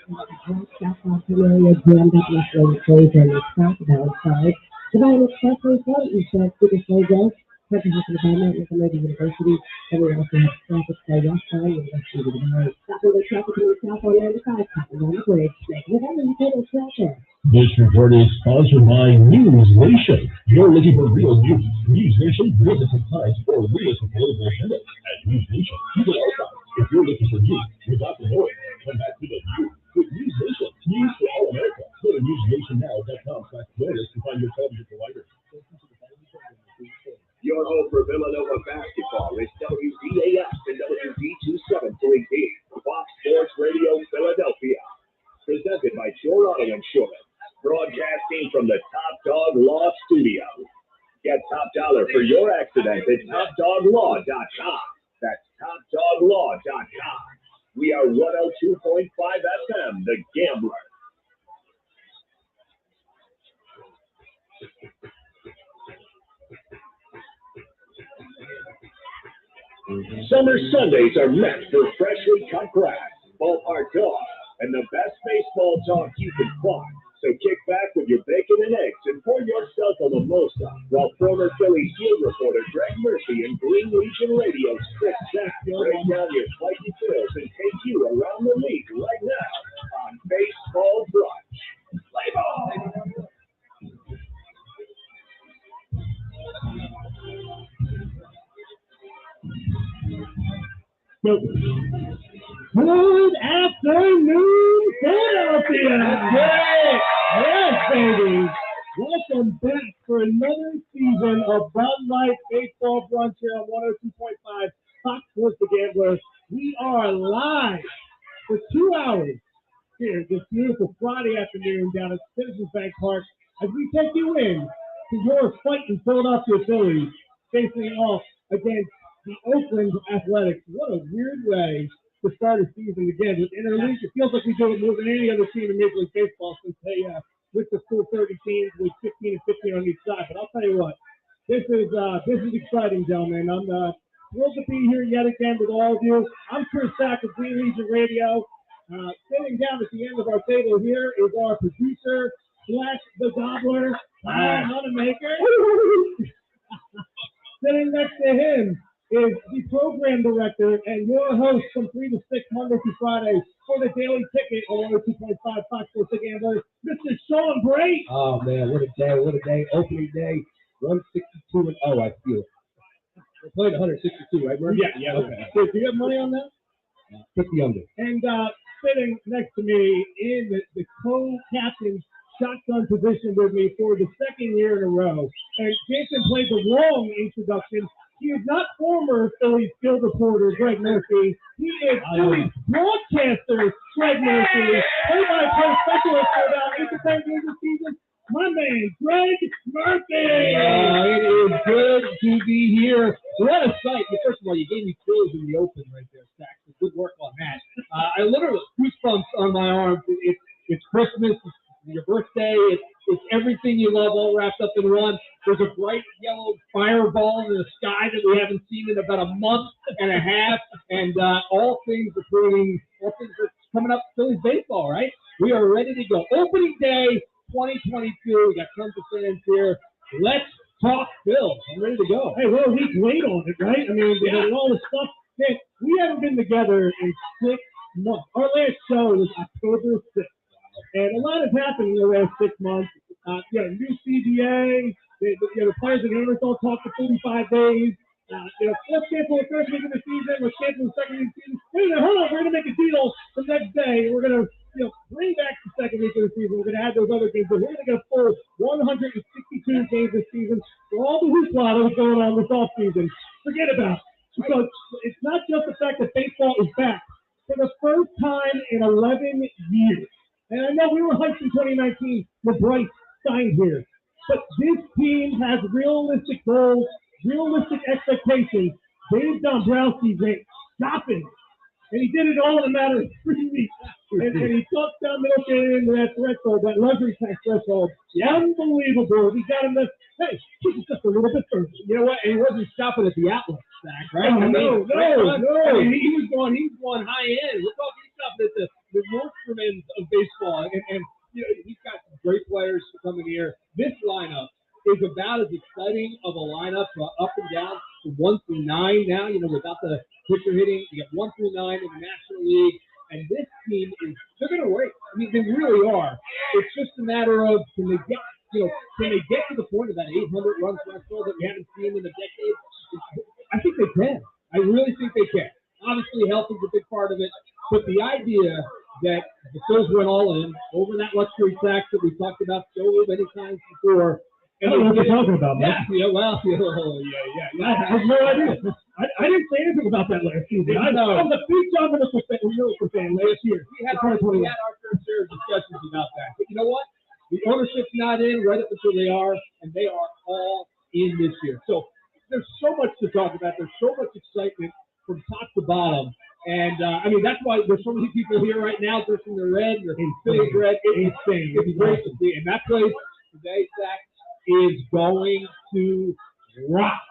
South area jammed up with road trade and the southbound side. Divine Expressway Road, you said Super Slow Go, Central House of Development, Information University, and we also have traffic by west side and west side of the road. Stopping the traffic in the south on 95, stopping on the bridge, making it under the total traffic. This report is sponsored by News Nation. You're looking for real news. News Nation, business and times for real political agenda. At News Nation, you can all sides. If you're looking for news without the noise, come back to the news with News Nation. News for all America. Go to newsnationnow.com/join us to find your television provider. Your home for Villanova basketball is WDAS and WD273D, Fox Sports Radio Philadelphia. Presented by Shore Auto Insurance. Broadcasting from the Top Dog Law Studio. Get top dollar for your accident at TopDogLaw.com. That's TopDogLaw.com. We are 102.5 FM, The Gambler. Summer Sundays are meant for freshly cut grass, ballpark talk, and the best baseball talk you can find. So kick back with your bacon and eggs and pour yourself a mimosa while former Phillies field reporter Gregg Murphy and Green Legion Radio sit back, break down your spicy thrills, and take you around the league right now on Baseball Brunch. Play ball! Good afternoon, Philadelphia! Yes, baby! Welcome back for another season of Bud Light Baseball Brunch here on 102.5 Fox Sports The Gambler. We are live for 2 hours here this beautiful Friday afternoon down at Citizens Bank Park as we take you in to your fighting Philadelphia Phillies facing off against the Oakland Athletics. What a weird way to start a season again with interleague. It feels like we do it more than any other team in Major League Baseball since they with the full 30 teams with 15 and 15 on each side. But I'll tell you what, this is exciting, gentlemen. I'm thrilled to be here yet again with all of you. I'm Chris Sack of Green Legion Radio. Sitting down at the end of our table here is our producer / the Gobbler, Moneymaker. Sitting next to him is the program director and your host from 3 to 6 Monday through Friday for the Daily Ticket on 102.5 Fox Sports The Gambler, Mr. Sean Bray. Oh, man, what a day. Opening day, 162 and I feel it. We're playing 162, right, Murray? Yeah. Okay. So, do you have money on that? 50 under. And sitting next to me in the co-captain shotgun position with me for the second year in a row. And Jason played the wrong introduction. He is not former Phillies field reporter Gregg Murphy. He is Phillies broadcaster Gregg Murphy. Play-by-play specialist for about 8 to 10 games this season. My man, Gregg Murphy. It is good to be here. What a sight. First of all, you gave me chills in the open right there, Stack. Good work on that. I literally goosebumps on my arms. It's Christmas. It's your birthday. It's everything you love all wrapped up in one. There's a bright yellow fireball in the sky that we haven't seen in about a month and a half. And all things are coming up Phillies baseball, right? We are ready to go. Opening day 2022. We got tons of fans here. Let's talk Phil. I'm ready to go. Hey, well, we wait on it, right? I mean, with all the stuff. Hey, we haven't been together in 6 months. Our last show was October 6th. And a lot has happened in the last 6 months. New CBA, the players and owners don't talk for 45 days. Let's cancel the first week of the season. Let's cancel the second week of the season. Wait a minute, hold on. We're going to make a deal the next day. We're going to bring back the second week of the season. We're going to add those other games. But we're going to get a full 162 games this season for all the hoopla that was going on this offseason. Forget about it. So it's not just the fact that baseball is back. For the first time in 11 years, and I know we were hyped in 2019 when Bryce signed here, but this team has realistic goals, realistic expectations. Dave Dombrowski went shopping, and he did it all in a matter of 3 weeks. And he talked down middle getting into that threshold, that luxury tax threshold. Unbelievable. He got him to, hey, just a little bit further. You know what? And he wasn't shopping at the outlet stack, right? No. I mean, he was going high end. We're talking shopping at the Northman's of baseball, and you know, he's got some great players coming here. This lineup is about as exciting of a lineup up and down from 1 through 9 now. You know, without the pitcher hitting, you got 1 through 9 in the National League, and this team they're going to wait. I mean, they really are. It's just a matter of can they get to the point of that 800 run threshold that we haven't seen in a decade? I think they can. I really think they can. Obviously, health is a big part of it, but the idea that the Phils went all in over that luxury tax that we talked about so many times before. I don't know what you're talking about, man. Yeah, well, yeah. I have no idea. I didn't say anything about that last season. I know. I was a big Dominic fan last year. We had our fair share of discussions about that. But you know what? The ownership's not in right up until they are, and they are all in this year. So there's so much to talk about. There's so much excitement from top to bottom. And, I mean, that's why there's so many people here right now dressing their red. They're feeling red. It's great to see. And that place today, Zach, is going to rock.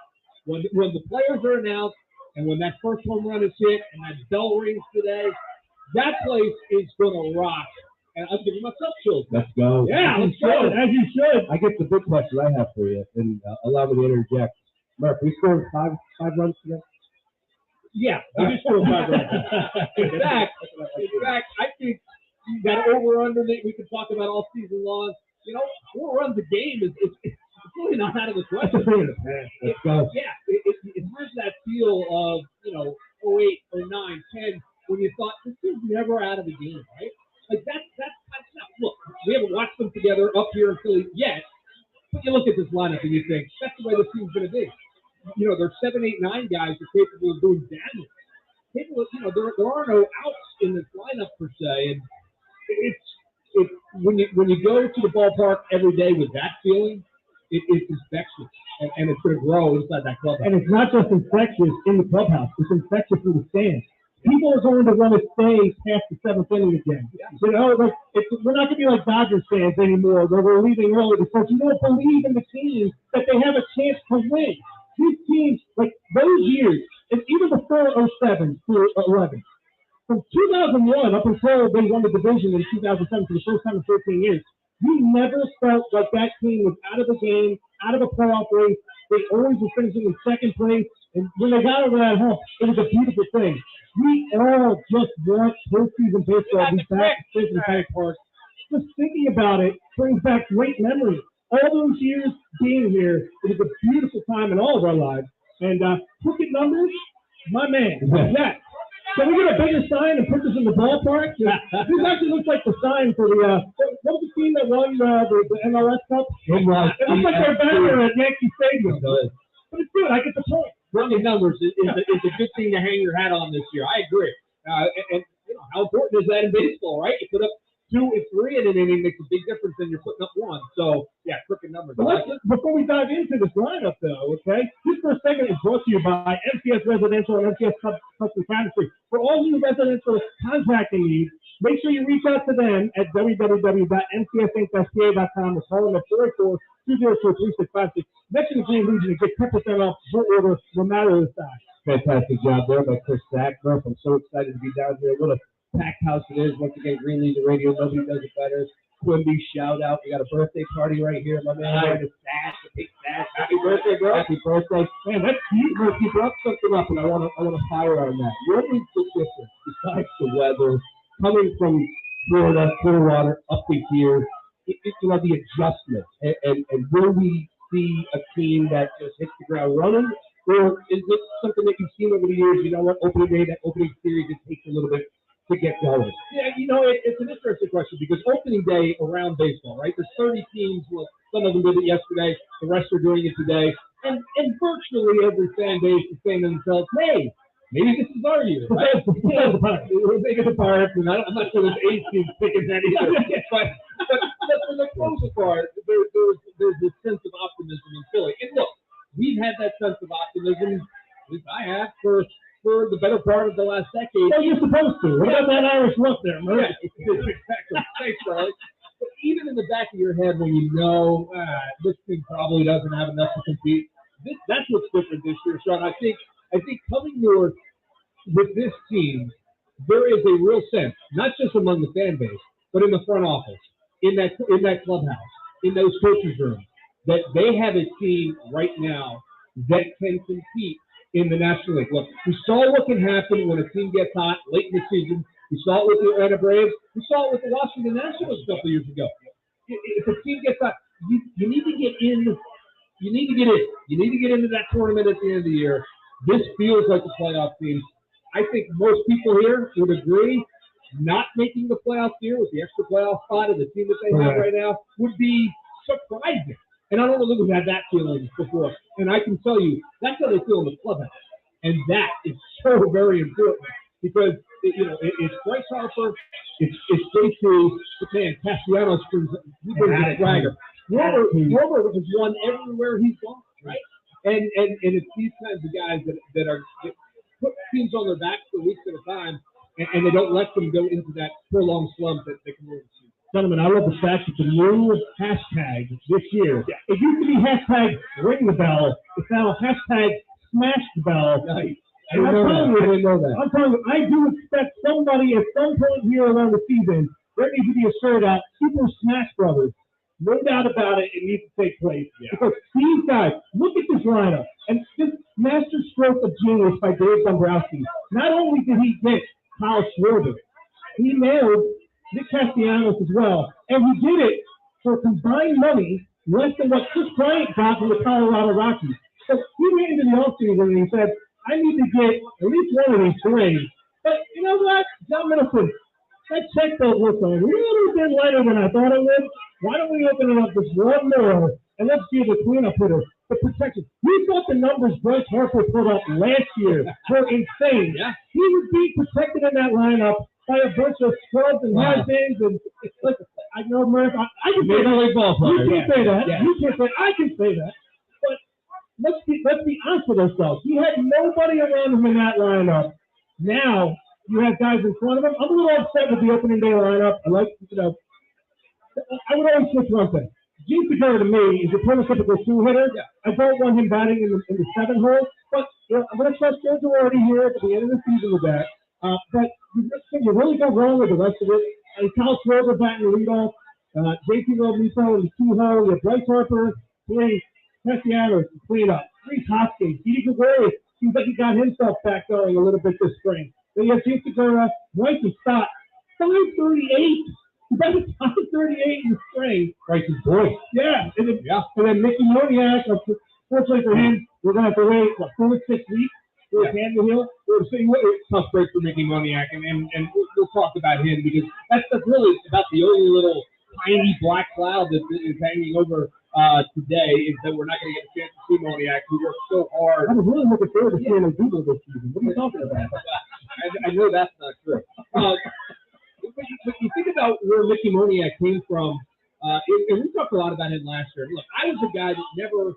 When the players are announced and when that first home run is hit and that bell rings today, that place is going to rock. And I'm giving myself chills. Let's go. Yeah, let's go. As you should. I guess the big question I have for you, and allow me to interject. Murph, we scored five runs today? Yeah, we just scored 5 runs. In fact, I think that over-under that we could talk about all season long, you know, 4 runs a game is really not out of the question. Let's go. Yeah, it has that feel of, you know, 08, 09, 10, when you thought this is never out of the game, right? Like that's not, look, we haven't watched them together up here in Philly yet, but you look at this lineup and you think that's the way this team's going to be. You know, there's 7, 8, 9 guys that are capable of doing damage. Capable, you know, there are no outs in this lineup per se, and it's when you go to the ballpark every day with that feeling, it's infectious, and it's going to grow inside that clubhouse. And it's not just infectious in the clubhouse; it's infectious through the stands. People are going to want to stay past the 7th inning again. Yeah. You know, like we're not going to be like Dodgers fans anymore, where we're leaving early because you don't believe in the team that they have a chance to win. These teams, like those years, and even before 07 through 11, from 2001 up until they won the division in 2007 for the first time in 13 years, we never felt like that team was out of the game, out of a playoff race. They always were finishing in second place, and when they got over that hump, it was a beautiful thing. We all just want postseason baseball to be back in the Bank Park. Just thinking about it brings back great memories. All those years being here, it was a beautiful time in all of our lives. And crooked numbers, my man, yeah. Can we get a bigger sign and put this in the ballpark? This actually looks like the sign for the what was the team that won the MLS Cup? It looks like they're back there at Yankee Stadium. But it's good. I get the point. Running numbers is a good thing to hang your hat on this year. I agree. And you know, how important is that in baseball, right? You put up 2 and 3 in an inning makes a big difference than you're putting up 1. So, yeah, crooked numbers. Before we dive into this lineup, though, okay, this first segment is brought to you by MCS Residential and MCS Custom Cabinetry. For all new residential contracting needs, make sure you reach out to them at www.mcsinc.ca.com or call them at 484-202-3656. Mention the Green Legion and get 10% off your order no matter the size. Fantastic job there by Chris Sackner. I'm so excited to be down here. What a packed house it is. Once again, Green Legion Radio, nobody does it better. Quimby, shout out. We got a birthday party right here. My man had a stash, a big stash. Happy birthday, bro. Happy birthday. Man, that's cute. You brought something up, and I want to fire on that. What is the difference besides the weather coming from Florida, Clearwater, up to here? You know, the adjustment. And will we see a team that just hits the ground running? Or is it something that you've seen over the years? You know what, opening day, that opening series, it takes a little bit to get going. Yeah, you know, it's an interesting question because opening day around baseball, right? There's 30 teams. Well, some of them did it yesterday. The rest are doing it today. And virtually every fan base is saying to themselves, hey, maybe this is our year, right? We're making the Pirates, and I'm not sure there's 8 teams picking that either. but for the most part, there's this sense of optimism in Philly. And look, we've had that sense of optimism, at least I have, for the better part of the last decade. Well, you're supposed to. What about that Irish look there, man? Yeah, exactly. Thanks, Charlie. But even in the back of your head when you know this team probably doesn't have enough to compete, that's what's different this year, Sean. I think coming north with this team, there is a real sense, not just among the fan base, but in the front office, in that clubhouse, in those coaches' rooms, that they have a team right now that can compete in the National League. Look, we saw what can happen when a team gets hot late in the season. We saw it with the Atlanta Braves. We saw it with the Washington Nationals a couple years ago. If a team gets hot, you need to get in. You need to get in. You need to get into that tournament at the end of the year. This feels like a playoff team. I think most people here would agree not making the playoffs here with the extra playoff spot and the team that they have right now would be surprising. And I don't know that we've had that feeling before. And I can tell you, that's how they feel in the clubhouse. And that is so very important because, it's Bryce Harper, it's J2, but man, Castellanos brings a swagger. Robert has won everywhere he's gone, right? And it's these kinds of guys that put teams on their backs for weeks at a time, and they don't let them go into that prolonged slump that they can really see. Gentlemen, I love the fact that the new hashtag this year, it used to be hashtag ring the bell, it's now hashtag smash the bell. Nice. And I'm telling you, I do expect somebody at some point here around the season, there needs to be a shirt out, Super Smash Brothers. No doubt about it, it needs to take place. Yeah. Because these guys, look at this lineup. And this master stroke of genius by Dave Dombrowski. Not only did he get Kyle Schwarber, he nailed Nick Castellanos as well. And he did it for combined money less than what Chris Bryant got from the Colorado Rockies. So he went into the offseason and he said, I need to get at least one of these three. But you know what? John Middleton, that checkbook looks a little bit lighter than I thought it would. Why don't we open it up just one more and let's give the cleanup hitter the protection. We thought the numbers Bryce Harper put up last year were insane. Yeah. He would be protected in that lineup by a bunch of scrubs and has-beens and like I know Murph. I can say that. You can't say that. Yeah. You can't say. I can say that. But let's be honest with ourselves. He had nobody around him in that lineup. Now you have guys in front of him. I'm a little upset with the opening day lineup. I like I would always switch one thing. Gene Segura to me is a prototypical two-hitter. Yeah. I don't want him batting in the 7 hole, but I'm going to trust Joe Girardi here at the end of the season with that. But you really go wrong with the rest of it. Kyle Schwarber batting the leadoff. JT Realmuto in the 2 hole. You have Bryce Harper playing Castellanos to clean up. Reese Hoskins. Didi Gregorius seems like he got himself back going a little bit this spring. Then you have Gene Segura, Mikey Stott, 538. That was 538 in the spring. Right, his voice. Yeah. And then Mickey Moniak, fortunately for him, we're going to have to wait, 4 to 6 weeks for his hand to heal. We're seeing what a tough break for Mickey Moniak, and we'll talk about him because that's really about the only little tiny black cloud that is hanging over today is that we're not going to get a chance to see Moniak, who worked so hard. I was really looking forward to seeing him Google this season. What are you talking about? I know that's not true. But you think about where Mickey Moniak came from, and we talked a lot about him last year. Look, I was a guy that never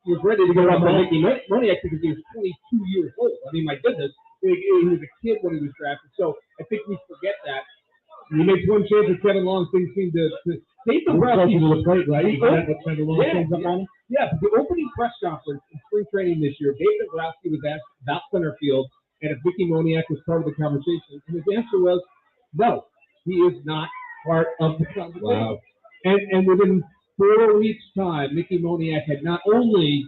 was ready to go up on Mickey Moniak because he was 22 years old. I mean, my goodness, he was a kid when he was drafted. So I think we forget that. He makes one change with Kevin Long, things seem to Dave Dombrowski to the plate, right? Yeah, but the opening press conference in spring training this year, Dave Dombrowski was asked about center field and if Mickey Moniak was part of the conversation, and his answer was, no, he is not part of the conversation. Wow. And within 4 weeks' time, Mickey Moniak had not only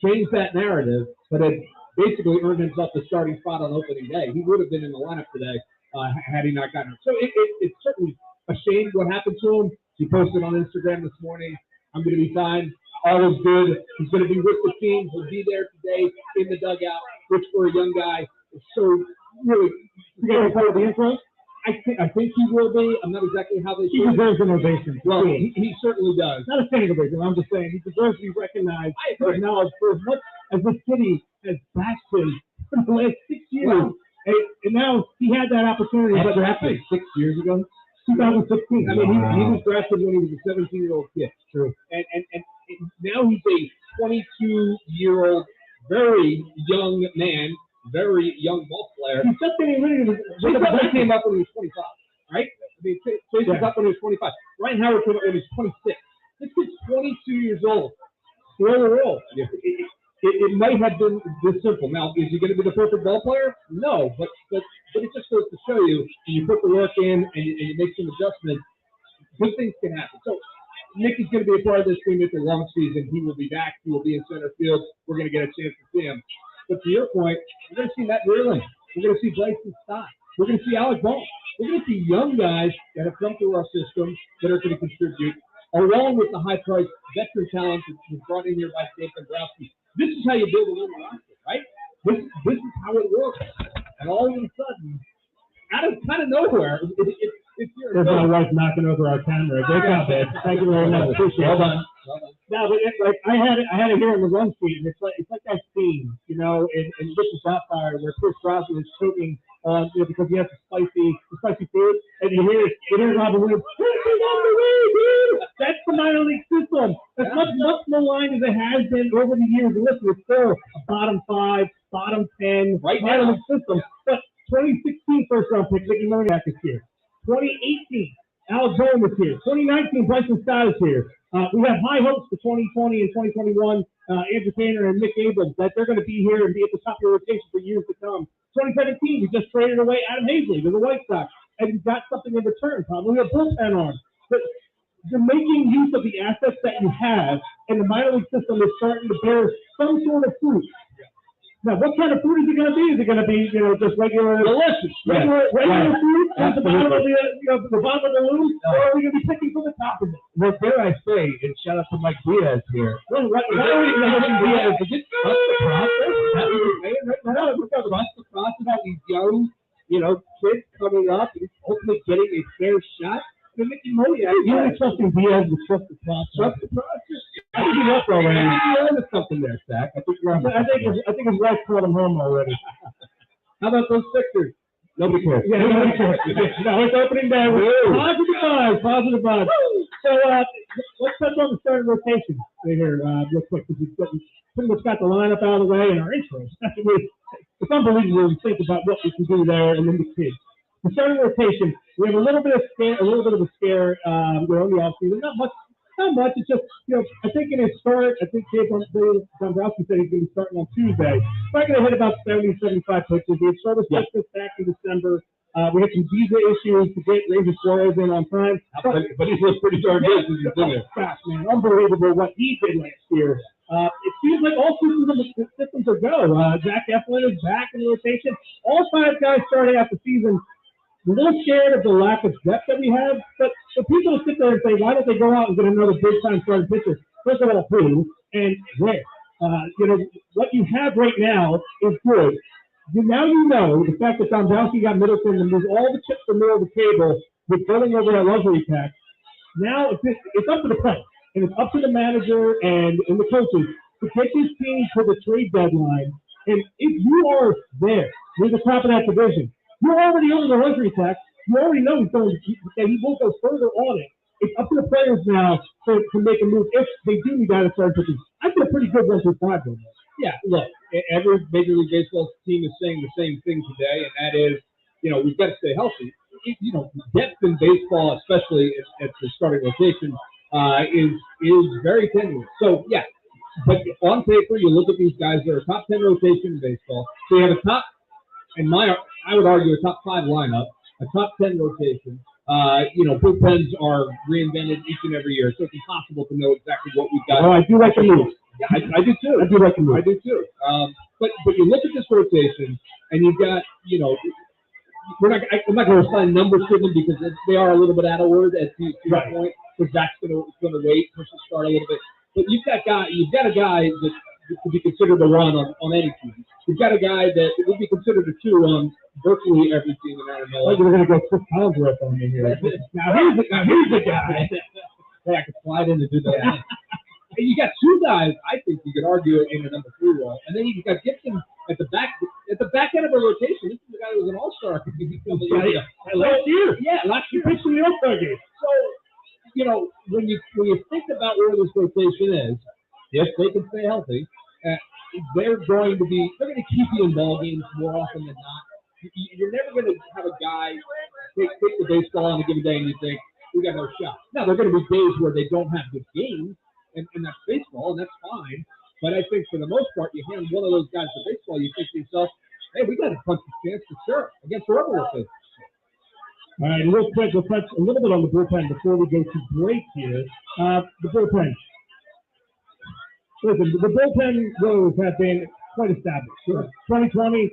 changed that narrative, but had basically earned himself the starting spot on opening day. He would have been in the lineup today had he not gotten it. So it's certainly a shame what happened to him. He posted on Instagram this morning, I'm going to be fine. All is good. He's going to be with the team. He'll be there today in the dugout, which for a young guy is so really. You got to play with the intro? I think he will be. I'm not exactly how they. He deserves an ovation. Well, he certainly does. Not a standing ovation. I'm just saying he deserves to be recognized and acknowledged for as much as this city has bashed him for the last 6 years. Wow. And now he had that opportunity. But drafted 6 years ago, 2016. I mean, he was drafted when he was a 17-year-old kid. True. And now he's a 22-year-old, very young man. Very young ball player. He's just getting ready to. He came up when he was 25, right? I mean, Chase was up when he was 25. Ryan Howard came up when he was 26. This kid's 22 years old. Slow roll. Yeah. It might have been this simple. Now, is he going to be the perfect ball player? No, but it's you, and you put the work in, and you make some adjustments, good things can happen. So Nick is going to be a part of this team at the long season. He will be back. He will be in center field. We're going to get a chance to see him. But to your point, we're going to see Matt Breland. We're going to see Bryson Stott. We're going to see Alec Ball. We're going to see young guys that have come through our system that are going to contribute, along with the high-priced veteran talent that was brought in here by Dave Dombrowski. This is how you build a winning roster, right? This is how it works. And all of a sudden, out of kind of nowhere, it's your There's my wife knocking over our camera. Great job, babe. Thank you very much. Appreciate it. Well done. No, but like I had it here in the run sheet, and it's like that scene, in Vicious Sapphire where Chris Crosby is choking on, because he has the spicy food, and you hear Robin Williams, on the way, dude. That's the minor league system. As much maligned as it has been over the years, listen, it's still a bottom 5, bottom 10 minor league system. But 2016 first round pick, Mickey Moniak is here. 2018, Alex Bowen is here. 2019, Bryson Stott is here. We have high hopes for 2020 and 2021. Andrew Tanner and Nick Abrams, that they're going to be here and be at the top of your rotation for years to come. 2017, we just traded away Adam Hazley to the White Sox, and you got something in return, probably a bullpen arm. But you're making use of the assets that you have, and the minor league system is starting to bear some sort of fruit. Now, what kind of food is it going to be? Is it going to be, just regular, delicious, regular food at the bottom of the bottom of the loom, or are we going to be picking from the top of it? Well, dare I say, and shout out to Mike Diaz here. Well, Diaz, is it trust the process? Is that what you're saying right now? Trust the process about these young, kids coming up and hopefully getting a fair shot. Mickey Moniak, you're really trusting Diaz to trust the process. Trust the process. I think you're up already. You're onto something there, Zach. I think his wife called him home already. How about those Sixers? Nobody cares. Yeah, nobody cares. No, it's opening day. Positive vibes. So let's touch on the starting rotation here real quick, because we've pretty much got the lineup out of the way and our intros. It's unbelievable when you think about what we can do there and then the kids. The starting rotation, we have a little bit of a scare in the offseason. Not much. It's just, I think in his start, I think Dave Dombrowski said he's going to be starting on Tuesday. Probably going to hit about 70, 75 pitches. We had started back in December. We had some visa issues to get Ranger Suarez in on time. But he's looked pretty darn good since he's been there. Gosh, man, unbelievable what he did last year. It seems like all systems are go. Zach Eflin is back in the rotation. All 5 guys starting out the season. I'm a little scared of the lack of depth that we have, but for people to sit there and say, why don't they go out and get another big-time starting pitcher? First of all, who and where? What you have right now is good. Now the fact that Dombrowski got Middleton and moves all the chips from the middle of the table with going over that luxury tax. Now it's up to the play, and it's up to the manager and the coaches to take this team to the trade deadline. And if you are there, near the top of that division, you're already over the luxury tax. You already know he will go further on it. It's up to the players now to make a move if they do need that to start pitching. I feel pretty good 1-5 though. Yeah, look, every Major League Baseball team is saying the same thing today, and that is, we've got to stay healthy. Depth in baseball, especially at the starting rotation, is very tenuous. So, yeah, but on paper, you look at these guys that are top 10 rotation in baseball. So you have a top, I would argue a top 5 lineup, a top 10 rotation. Bullpens are reinvented each and every year, so it's impossible to know exactly what we've got. Oh, I do like the move. Yeah, I do too. I do like the move. I do too. But you look at this rotation, and you've got, I'm not going to assign numbers to them because they are a little bit out of word to your point, because Zach's going to wait, push the start a little bit. But you've got a guy that could be considered a run on any team. You've got a guy that would be considered a 2 on virtually every team in Arizona. You're going to go Chris Collinsworth on me here. Now here's the guy. Hey, I could slide in to do that. And you got 2 guys, I think you could argue in the number 3 role. And then you've got Gibson at the back end of a rotation. This is the guy who was an all-star. Last year. Yeah, last year. Pitched in the All-Star game. So, when you think about where this rotation is, yes, they can stay healthy. They're going to keep you in ball games more often than not. You're never going to have a guy take the baseball on a given day and you think, we got no shot. Now, there are going to be days where they don't have good games, and that's baseball, and that's fine. But I think for the most part, you hand one of those guys to baseball, you think to yourself, hey, we got a punch of chance for sure against whoever we're facing. All right, real quick, we'll touch a little bit on the bullpen before we go to break here. The bullpen. Listen, the bullpen woes have been quite established. Sure. 2020,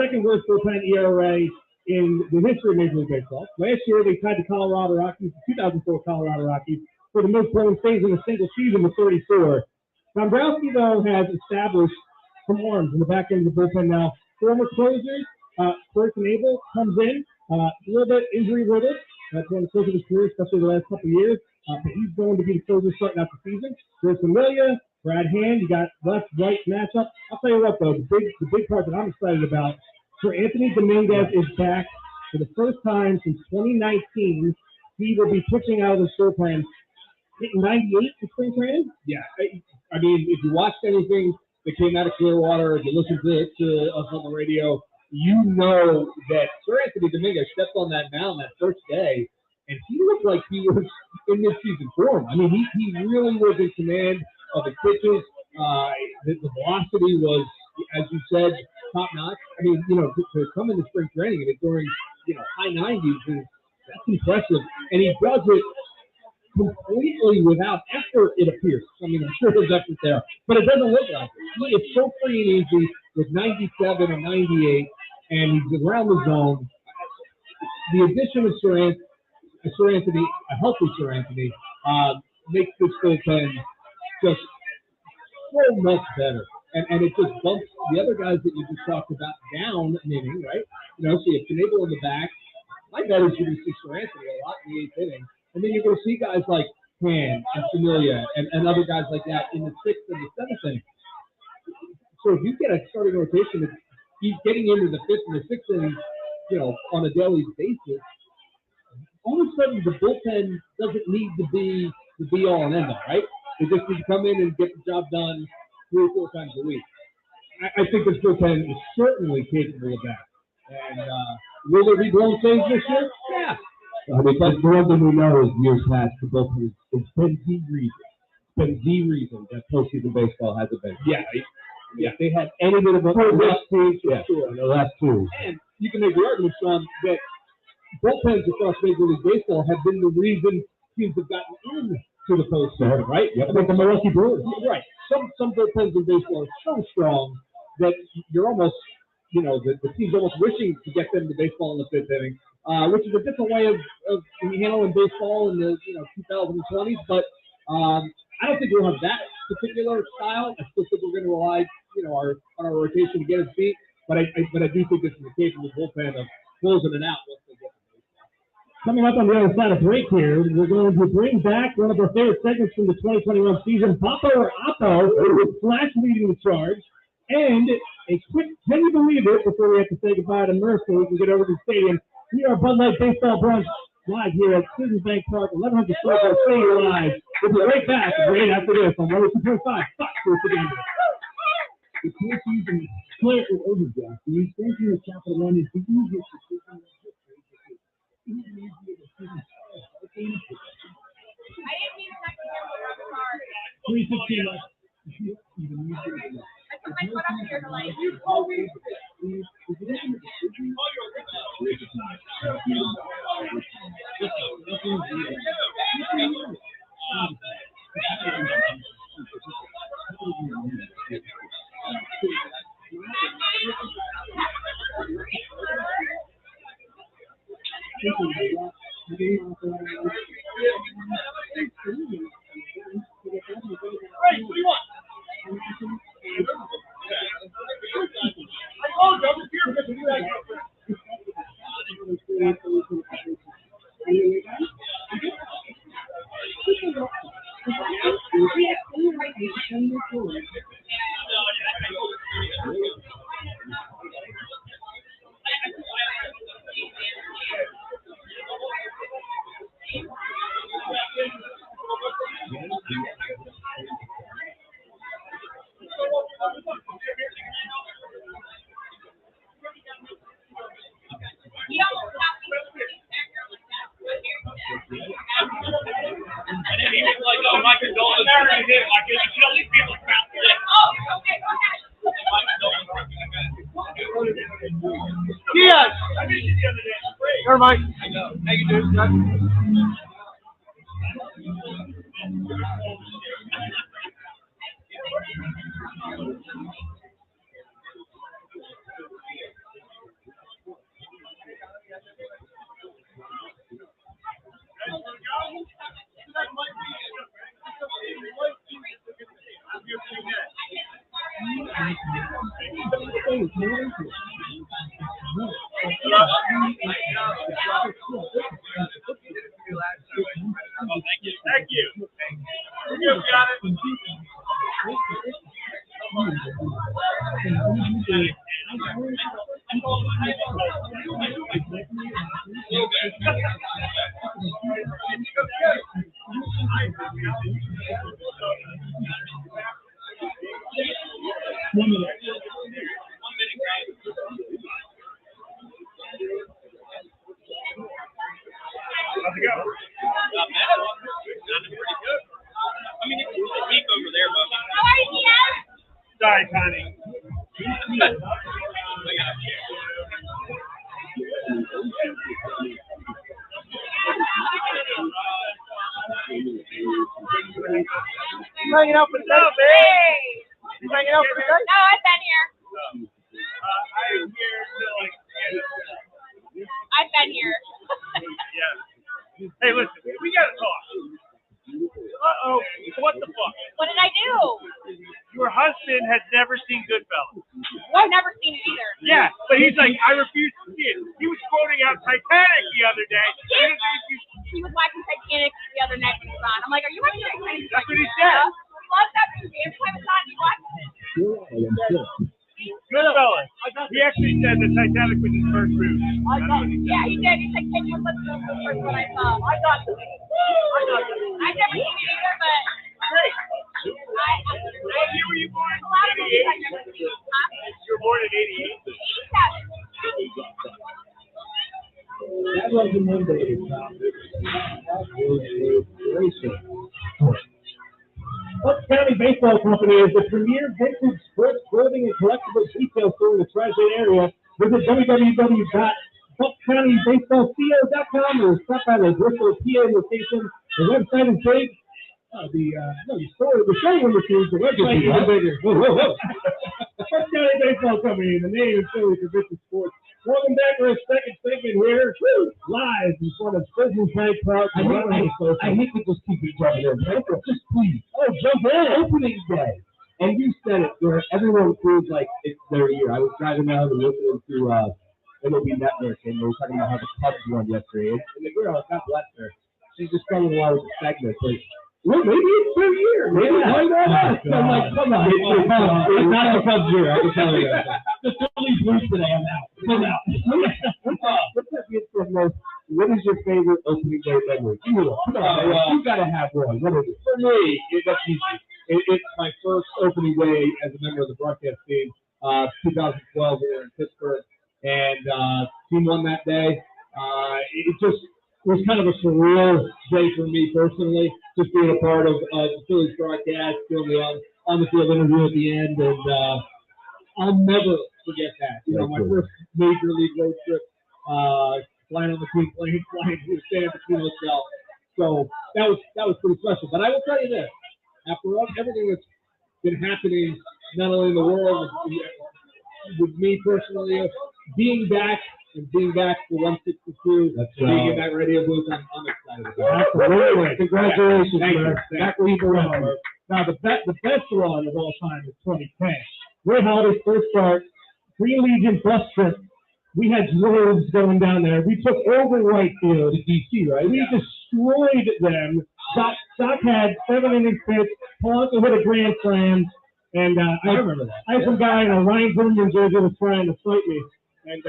second worst bullpen ERA in the history of Major League Baseball. Last year, they tied the Colorado Rockies, the 2004 Colorado Rockies, for the most blown saves in a single season with 34. Dombrowski, though, has established some arms in the back end of the bullpen now. Former closers, Burton Abel comes in, a little bit injury-riddled. That's one of the closers of his career, especially the last couple of years. But he's going to be the closer starting out the season. There's Familia, Brad Hand, you got left-right matchup. I'll tell you what, though, the big part that I'm excited about, for Anthony Dominguez is back for the first time since 2019. He will be pitching out of the bullpen. Hitting 98 in spring training? Yeah. I mean, if you watched anything that came out of Clearwater, if you listened to us on the radio, you know that Sir Anthony Dominguez stepped on that mound that first day, and he looked like he was in mid-season form. I mean, he really was in command of the pitches. The velocity was, as you said, top-notch. I mean, to come into spring training and during, high 90s, that's impressive. And he does it completely without effort, it appears. I mean, I'm sure there's effort there, but it doesn't look like it. It's so free and easy with 97 and 98, and he's around the zone. The addition of Sir Anthony, a healthy Sir Anthony, makes this bullpen just so much better. And it just bumps the other guys that you just talked about down an inning, right? So you have Knebel in the back. My bet is you're going to see Sir Anthony a lot in the eighth inning. And then you're going to see guys like Pan and Familia and other guys like that in the sixth and the seventh inning. So if you get a starting rotation that he's getting into the fifth and the sixth inning, on a daily basis, all of a sudden the bullpen doesn't need to be the be-all and end-all, right? They just need to come in and get the job done 3 or 4 times a week. I think this bullpen is certainly capable of that. And will there be blown saves this year? Yeah. I mean, but the one thing we know is years past, the bullpen has been the reason. It's been the reason that postseason baseball hasn't been. Yeah. If they had any bit of a last team, sure. The last two. And you can make the argument, Sean, that bullpens across Major League Baseball have been the reason teams have gotten into the postseason, right? Yep. Like the Milwaukee Brewers. Right. Some bullpens in baseball are so strong that you're almost, the team's almost wishing to get them to baseball in the fifth inning, which is a different way of handling baseball in the 2020s. But I don't think we'll have that particular style. I still think we're going to rely, on our rotation to get his feet. But I do think this is a capable bullpen of closing it out once they get to baseball. Coming up on the other side of break here, we're going to bring back one of our favorite segments from the 2021 season, Boppo or Oppo, with Flash leading the charge. And a quick, can you believe it, before we have to say goodbye to Mercer, we can get over to the stadium. We are Bud Light Baseball Brunch live here at Citizens Bank Park, 1100 Circle, Stadium Live. We'll be right back right after this on 102.5 Fox Sports Again. The clear season clear is overdraft. The extension of Capital One is the easiest decision in history. Even easier decision. I didn't mean to text him with a card. 316 left. Even easier. I put my foot up here to like, You always is it even a decision? Never mind. How you doing, Scott? Thank you. You got it. How's it go? I mean, it's a week over there, but. How are you, Ian? Sorry, Connie. You hanging out for the day? Hey! You hanging out for the day? No, I've been here. I'm here till like I've been here. yeah. Hey, listen, we gotta talk. Uh-oh. What the fuck? What did I do? Your husband has never seen Goodfellas. Well, I've never seen it either. Yeah, but he's like, I refuse to see it. He was quoting out Titanic the other day. He was watching Titanic the other night when it was on. I'm like, are you watching Titanic? That's what he said. I love that movie. Every time it's on, he watches it. Goodfellas. He actually said that Titanic was his first movie. Yeah, he did. He's like, can you listen to the first one I saw? I got the I've never seen it either, but Great. What year were you born? A lot of movies I've never seen. Huh? You were born in 88. 87. That wasn't Monday, Tom. That was a racing. Bucks County Baseball Company is the premier vintage sports clothing and collectibles retail store in the Tri-State area. Visit www.buckscountybaseballco.com or stop by the Bristol, PA location. The website is big. The showroom machine, the website is even bigger. Bucks County Baseball Company, the name is Philly for vintage sports. Welcome back to our second segment here, live in front of Citizens Bank Park. I hate to just keep you jumping in, but just please. Oh, jump in. Opening day. And you said it where everyone feels like it's their year. I was driving down and listening to MLB Network, and they were talking about how the Cubs won yesterday. And the girl, God bless her, she's just coming along with the segment. But, well, maybe it's their year. Maybe why not us? I'm like, come on. It's not the Cubs' year, I can tell you. The Phillies lose today. I'm out. What is your favorite opening day memory? Come on, you gotta have one. What is it? For me, that's easy. It's my first opening day as a member of the broadcast team, 2012 here in Pittsburgh, and team won that day. It just was kind of a surreal day for me personally, just being a part of the Phillies broadcast, doing the on the field interview at the end, and I'll never forget that. You know, my first major league road trip, flying on the Queen plane, flying to the San Francisco hotel. So that was pretty special. But I will tell you this: after everything that's been happening, not only in the world, with me personally, being back for 162, being in that radio booth, I'm excited about it. Absolutely. Congratulations, Thank sir. you. Back where you belong. Now, the best run of all time is 2010. Ray Holiday's first start, Green Legion bus trip. We had droves going down there. We took over right field to DC, right? We destroyed them. Doc had 7 innings pitched. Polanco hit a grand slam. And I remember that. I had some guy in a Ryan Zimmerman jersey was trying to fight me. And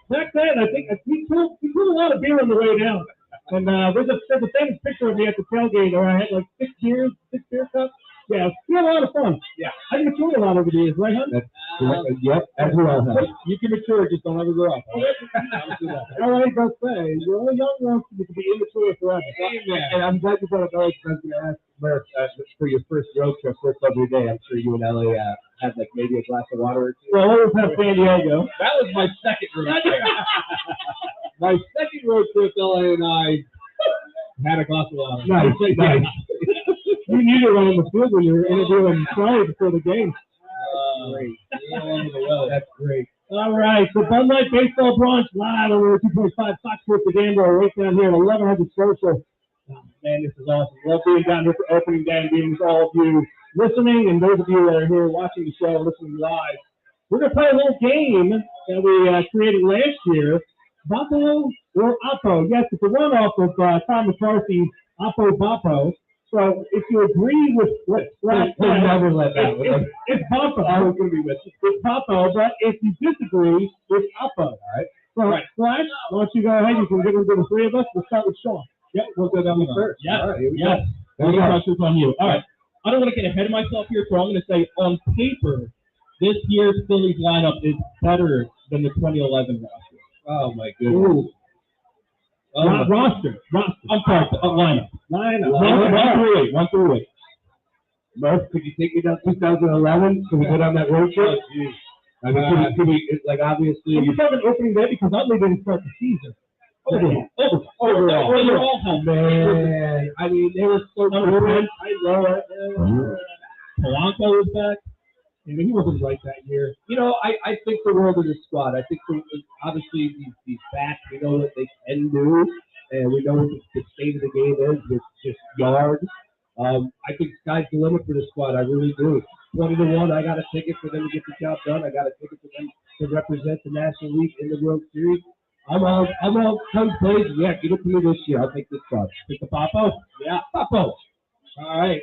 back then I think we put a lot of beer on the way down. And there's a famous picture of me at the tailgate where I had like 6 beer cups. Yeah, we had a lot of fun. Yeah, I matured a lot over the years, right, hon? Yep, as well. You can mature, just don't ever grow up. All right, don't say. You're only young once, you can be immature forever. And I'm glad you brought up LA because I was going to ask Murph for your first road trip, first every day. I'm sure you and Ellie had like maybe a glass of water or two. Well, always have San Diego. That was my second road trip. My second road trip, LA and I had a glass of water. Nice. You need it on the field when you're interviewing Charlie before the game. Great. That's great. All right, so Bud Light Baseball Brunch live on 2.5 Fox Sports The Game right down here at 1100 Social. Oh, man, this is awesome. Love being down here for opening day and being with all of you listening and those of you that are here watching the show, listening live. We're going to play a little game that we created last year, Boppo or Oppo. Yes, it's a runoff of Tom McCarthy's Oppo Boppo. So if you agree with what Flash said, never let that one. It's Boppo. I was going to be with you. It's Boppo, but if you disagree, it's Oppo. All right. So, Flash, why don't you go ahead? You can get into the three of us. We'll start with Sean. Yep, we'll go down the first. Yeah, All right, here we yes. go. The pressure's on you. All right. I don't want to get ahead of myself here, so I'm going to say on paper, this year's Phillies lineup is better than the 2011 roster. Oh, my goodness. Roster. I'm sorry, lineup. Lineup. 1 through 8. Murph, could you take me down 2011? Can we go down that road trip? I mean, could we, like, obviously. You have an opening day because Utley didn't start the season. Overall. Man, I mean, they were so good. I know it. Polanco was back. I mean, he wasn't right that year. You know, I think the world of this squad. I think obviously these backs, we know what they can do, and we know what the state of the game is with just yards. I think sky's the limit for this squad. I really do. 20-1, I got a ticket for them to get the job done. I got a ticket for them to represent the National League in the World Series. I'm all come plays. Yeah, give it to me this year. I'll take this job. Pick the Boppo? Yeah, Boppo. All right.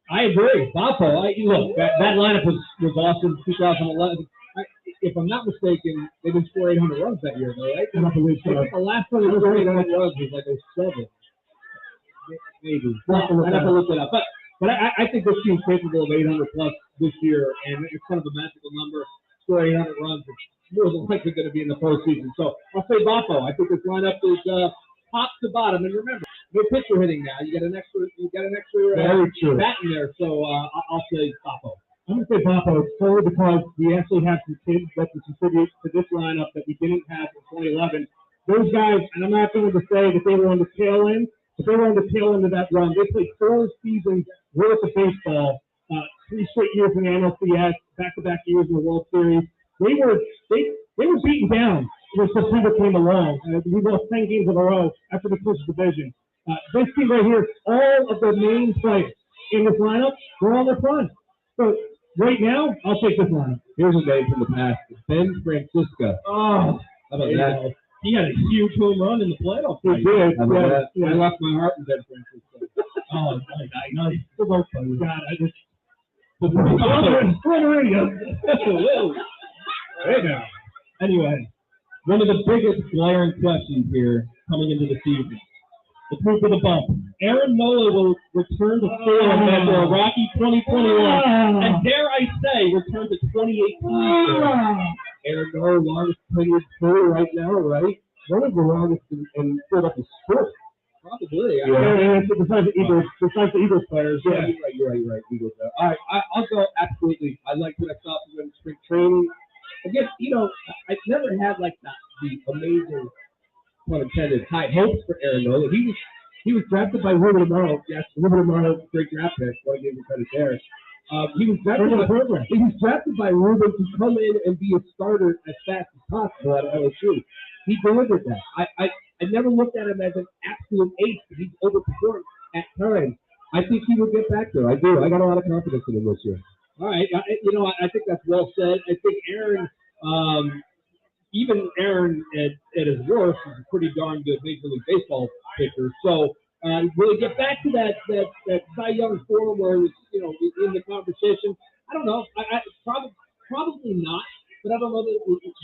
I agree. Boppo, look, that lineup was awesome in 2011. If I'm not mistaken, they didn't score 800 runs that year, though, right? I don't believe so. The last time they scored 800 runs was like 07. Maybe. I'd have to look it up. But I think this team's capable of 800 plus this year, and it's kind of a magical number. Score 800 runs, it's more than likely going to be in the postseason. So I'll say Boppo. I think this lineup is top to bottom. And remember, no pitcher hitting now. You got an extra bat in there. So I'll say Boppo. I'm going to say Boppo solely because we actually have some kids that can contribute to this lineup that we didn't have in 2011. Those guys, and I'm not going to say that they were on the tail end, but they were on the tail end of that run. They played 4 seasons worth of baseball, 3 straight years in the NLCS, back-to-back years in the World Series. They were beaten down when September came along. We lost 10 games in a row after the first division. This team right here, all of the main players in this lineup, they're on their front. So right now, I'll take this lineup. Here's a name from the past, Ben Francisco. Oh, how about that? He had a huge home run in the playoffs. He did. I left my heart in Ben Francisco. Oh, nice. God, I just. Hey now. Anyway, one of the biggest glaring questions here coming into the season. The proof of the bump. Aaron Nola will return to form after a rocky 2021, and dare I say, return to 2018. Aaron Nola, longest tenured player right now, right? One of the longest in Philadelphia sports. Probably. Yeah. Besides the Eagles players. Yeah, you're right. Eagles. All right, I'll go absolutely. I like what I saw from him in spring training. Again, I never had like the amazing, pun intended, high hopes for Aaron Nola. He was drafted by Ruben Amaro. Yes, Ruben Amaro, great draft pick. So I give him credit there. He was drafted by Ruben to come in and be a starter as fast as possible at LSU. He delivered that. I never looked at him as an absolute ace, but he's overperformed at times. I think he will get back there. I do. I got a lot of confidence in him this year. All right. I think that's well said. I think Aaron, even Aaron at his worst, is a pretty darn good Major League Baseball pitcher. So will he get back to that Cy Young form where he was, in the conversation? I don't know. I probably not. But I don't know that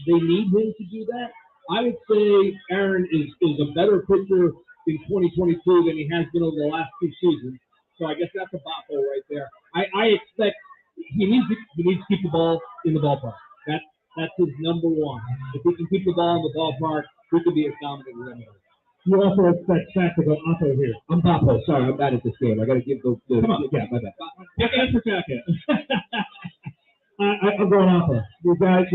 they need him to do that. I would say Aaron is a better pitcher in 2022 than he has been over the last 2 seasons. So I guess that's a Boppo right there. I expect he needs to keep the ball in the ballpark. That's his number one. If he can keep the ball in the ballpark, we could be as dominant as anyone. You also expect Shaq to go Oppo here. I'm Boppo. Sorry, I'm bad at this game. I got to give those. Come on. Yeah, my bad. Answer Shaq. I'm going off of. You gotta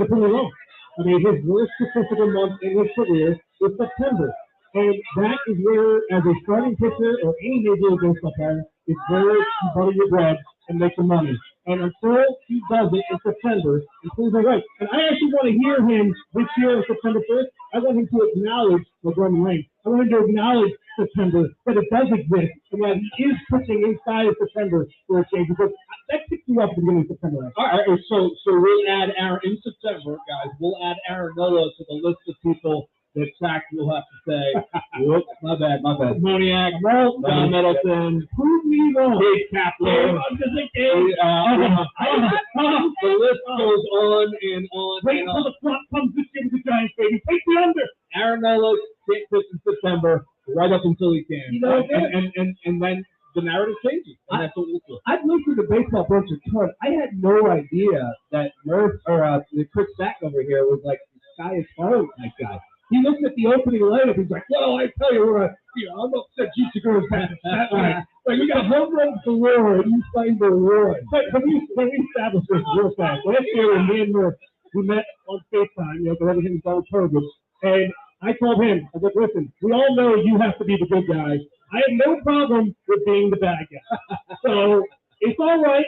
put me wrong. I mean, his worst statistical month in his career is September. And that is where, as a starting pitcher or any major league baseball player, it's where you butter your bread and make some money. And until he does it in September, and proves me right. And I actually want to hear him this year on September 1st. I want him to acknowledge LeBron James. I want him to acknowledge September, that it does exist, and that he is pushing inside of September for a change. Because that kicks me off at the beginning of September. All right, so we'll add Aaron in September, guys. We'll add Aaron Nola to the list of people that Zach will have to say, whoops, my bad. Moniac, John Middleton, prove me wrong. Dave Kaplan. The list goes on and on. Wait until the flop comes this year with the Giants, baby. Take the under. Aaron Nola can't pitch in September, right up until he can. You know, and then the narrative changes, and that's what we'll do. I've listened to Baseball Brunch a ton. I had no idea that Chris Sack over here was like the sky is falling like that. He looked at the opening lineup. He's like, "Well, I tell you, I'm upset Juice goes back that way. Like we got home runs galore, and you find the war." But when we established this real fast, last year when me and Murph, we met on FaceTime, because everything's all COVID, and I told him, I said, listen, we all know you have to be the good guy. I have no problem with being the bad guy. So it's all right.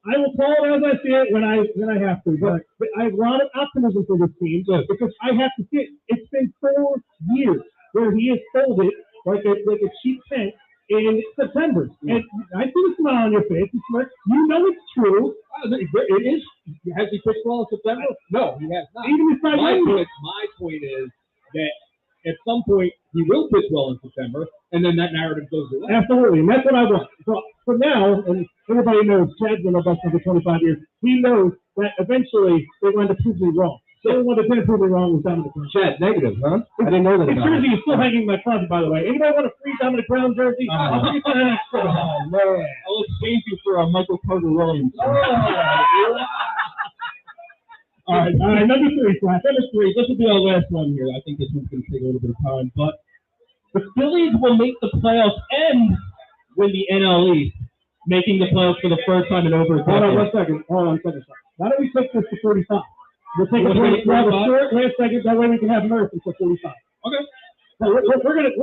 I will call it as I see it when I have to. But I have a lot of optimism for this team because I have to see it. It's been 4 years where he has folded like a cheap tent in September. And I see the smile on your face. You know it's true. It is. Has he pitched well in September? No, he has not. Even if my point is that at some point he will pitch well in September, and then that narrative goes away. Absolutely, and that's what I want. So for now, and everybody knows Chad's been with us for 25 years. He knows that eventually they're going to prove me wrong. The only one that didn't prove me wrong was Dominic Brown. Chad, negative, huh? I didn't know that. His jersey is still hanging in my closet, by the way. Anybody want a free Dominic Brown jersey? I'll give you for the next show. Oh, man. I'll exchange you for a Michael Carter Williams. All right, number 3, Flash. Number 3, this will be our last one here. I think this one's going to take a little bit of time, but the Phillies will make the playoffs and win the NL East, making the playoffs for the first time in over a decade. Hold on a second. Why don't we take this to 45? We'll take a short last second. That way we can have Murph until 45. Okay. So we're gonna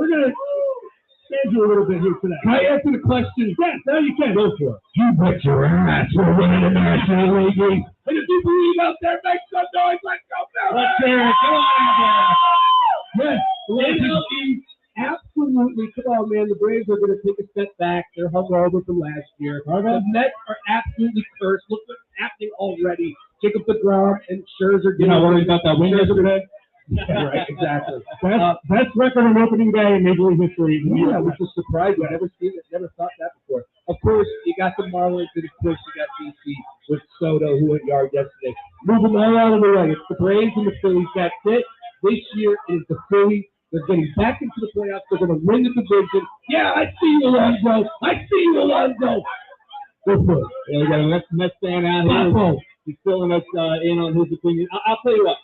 stand you a little bit here today. Can I answer the question? Yes, now you can. Go for it. You bet your ass we're winning the National League East. And if you believe out there, make some noise. Let's go, Phillies! Let's hear it. Come on, yes. Absolutely. Come on, man. The Braves are going to take a step back. They're hungover from last year. The Mets are absolutely cursed. Look what's happening already. Jacob DeGrom and Scherzer. You're not worried about that win yesterday? Yeah, right, exactly. Best record on opening day in Major League history. Yeah, which is surprising. I've never seen it, never thought that before. Of course, you got the Marlins, and of course, you got DC with Soto, who went yard yesterday. Moving all out of the way. It's the Braves and the Phillies. That's it. This year is the Phillies. They're getting back into the playoffs. They're going to win the division. Yeah, I see you, Alonzo. Go for it. Yeah, we got a Mets fan out here. He's filling us in on his opinion. I'll tell you what.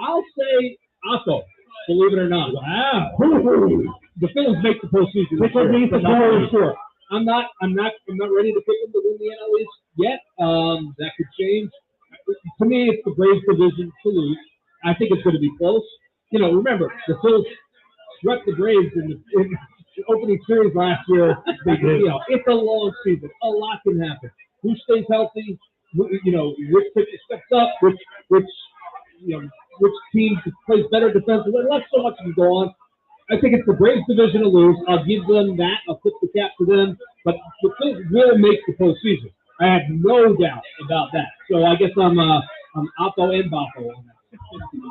I'll say Otto, believe it or not. Wow. The Phillies make the postseason. Sure. I'm not ready to pick them to win the NL East yet. That could change. To me, it's the Braves division to lose. I think it's going to be close. You know, remember, the Phillies swept the Braves in the opening series last year. You know, it's a long season. A lot can happen. Who stays healthy? You know, which pitcher steps up? Which team plays better defensively? Not so much to go on. I think it's the Braves division to lose. I'll give them that. I'll tip the cap to them. But the Phillies will make the postseason. I have no doubt about that. So I guess I'm Oppo and Boppo on that.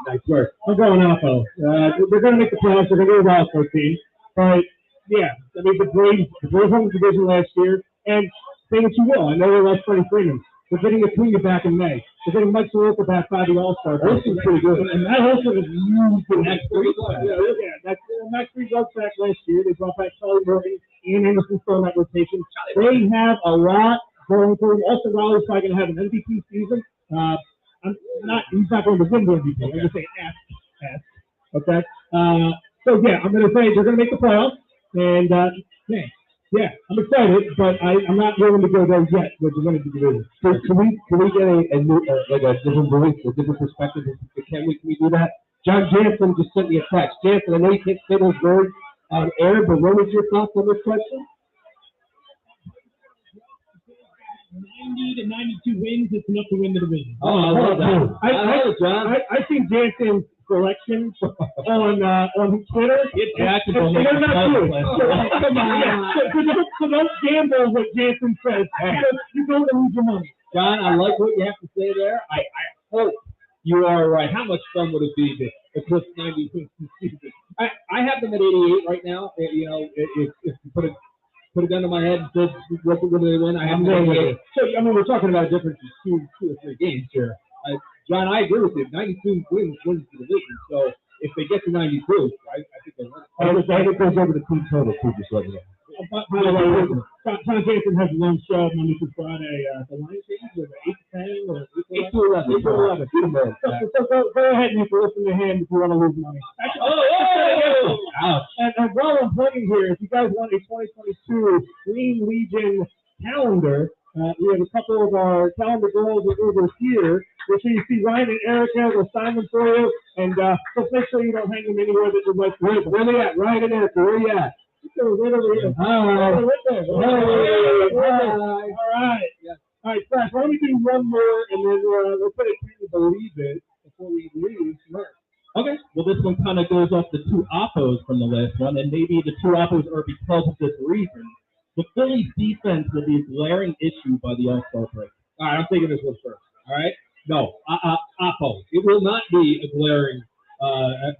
Nice work. I'm going Oppo. They're going to make the playoffs. They're going to be a wild card team. But yeah, I mean the Braves won the division last year. And say what you will, I know they lost Freddie Freeman. They're getting Acuna back in May. They're getting Mike Soroka back by the All-Star. Olsen's pretty good. And that Olsen is huge for the next 3 years. Yeah, Max Fried was back last year. They brought back Charlie Morgan, Ian Anderson still in that rotation. They have a lot going for them. Austin Riley's probably going to have an MVP season. He's not going to win the MVP. I'm going to say S. Okay? So, yeah, I'm going to say they're going to make the playoffs. And, Yeah, I'm excited, but I'm not willing to go there yet with the winning division. So can we get a new like a different voice, a different perspective? Can we do that? John Jansen just sent me a text. Jansen, I know you can't say those words on air, but what was your thoughts on this question? 90 to 92 wins, it's enough to win the division. Oh, I love that. I think Jansen's selection on Twitter. They're not good. Come on. So don't gamble what Jansen says. You don't lose your money. John, I like what you have to say there. I hope you are right. How much fun would it be to eclipse 90 wins this season? I have them at 88 right now. You know, if you put a gun to my head and said, what do they win? I have them at 88. So, I mean, we're talking about a difference of two or three games here. John, I agree with you. 92 wins the division. So if they get to 92, right, I think they win. I think it goes over the team total, too, just let me know. By the way, Tom Jansen has a long show Monday through Friday. The Lions games are 8 to 10 or 8 to 11. 8 to 11. So go ahead and listen to him if you want to lose money. And while I'm plugging here, if you guys want a 2022 Green Legion calendar, we have a couple of our calendar goals over here. Make sure you see Ryan and Erica will sign them for you. And just make sure you don't hang them anywhere that you might. Where are they at? Ryan and Erica, where are you at? All right. All right, Flash, why don't we do one more and then we'll put it to believe it before we leave. Okay. Well, this one kind of goes off the two oppos from the last one, and maybe the two oppos are because of this reason. The Phillies defense will be a glaring issue by the All-Star break. All right, I'm taking this one first. All right? No, oppo. It will not be a glaring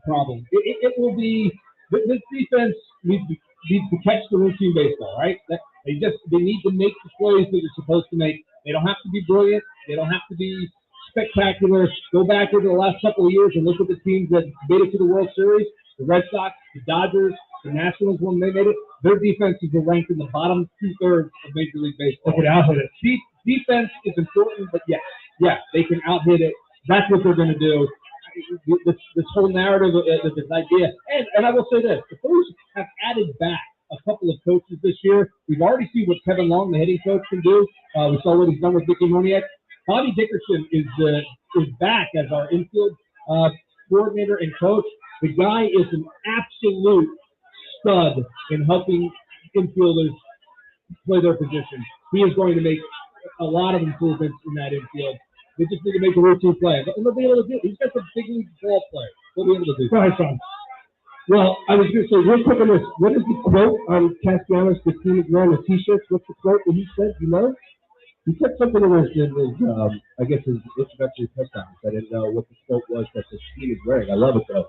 problem. It will be this defense needs to catch the routine baseball, right? They need to make the plays that they're supposed to make. They don't have to be brilliant. They don't have to be spectacular. Go back over the last couple of years and look at the teams that made it to the World Series. The Red Sox, the Dodgers, the Nationals when they made it. Their defenses are ranked in the bottom 2/3 of Major League Baseball. They can out-hit it. Defense is important, but yeah, they can out-hit it. That's what they're going to do. This whole narrative of this idea, and I will say this: the Phillies have added back a couple of coaches this year. We've already seen what Kevin Long, the hitting coach, can do. We saw what he's done with Mickey Moniak. Bobby Dickerson is back as our infield coordinator and coach. The guy is an absolute stud in helping infielders play their position. He is going to make a lot of improvements in that infield. They just need to make a routine play. And they'll be able to do it. He's got some big league ball players. They'll be able to do it. Go ahead, Sean. Well, I was going to say, real quick on this, what is the quote on Castellanos? The team is wearing the T-shirts. What's the quote that he said? You know? He said something in his I guess, his introductory press conference. I didn't know what the quote was that the team is wearing. I love it, though.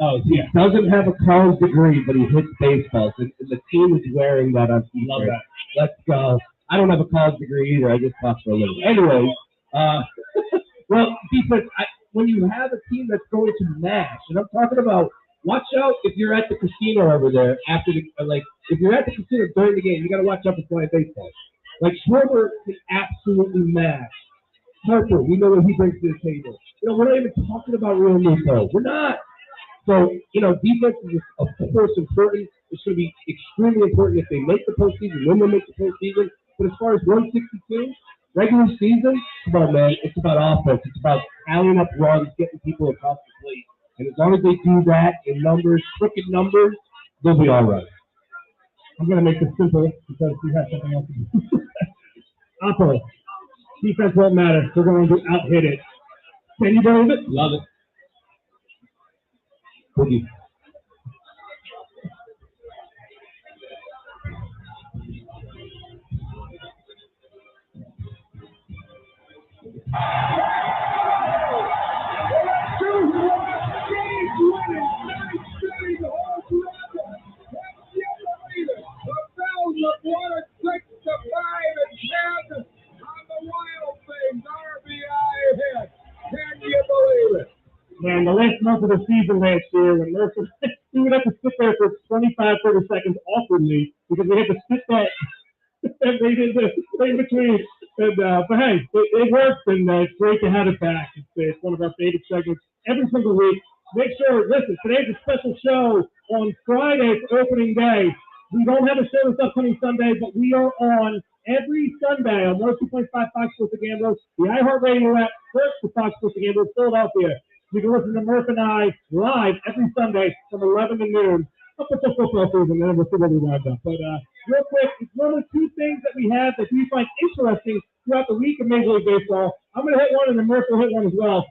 Oh, yeah. He doesn't have a college degree, but he hits baseballs. And the team is wearing that on T-shirt. Love that. Let's go. I don't have a college degree either. I just talk for a living. Anyway, well, defense, when you have a team that's going to mash, and I'm talking about, watch out if you're at the casino over there after if you're at the casino during the game, you got to watch out for playing baseball. Like Schwarber can absolutely mash. Harper, we know what he brings to the table. We're not even talking about Real Nico. We're not. So, defense is, of course, important. It's going to be extremely important if they make the postseason, when they make the postseason. But as far as 162, regular season, come on, man. It's about offense. It's about tallying up runs, getting people across the plate. And as long as they do that in numbers, crooked numbers, they'll be all right. I'm going to make this simple because we have something else to do. Oppo. Defense won't matter. They're going to out-hit it. Can you believe it? Love it. Boogie. Man, the last month of the season last year, when Mercer, we would have to sit there for 25, 30 seconds awkwardly because we had to spit that right in between. And, but hey, it works, and it's great to have it back. It's one of our favorite segments every single week. Make sure, listen, today's a special show on Friday for opening day. We don't have a show this upcoming Sunday, but we are on every Sunday on 102.5 Fox Sports Gambler, the iHeartRadio app, search for Fox Sports Gambler, Philadelphia. You can listen to Murph and I live every Sunday from 11 to noon. Up with the football season, and then we'll see where we wind up. But real quick, it's one of the two things that we have that we find interesting throughout the week of Major League Baseball. I'm going to hit one, and then Murph will hit one as well.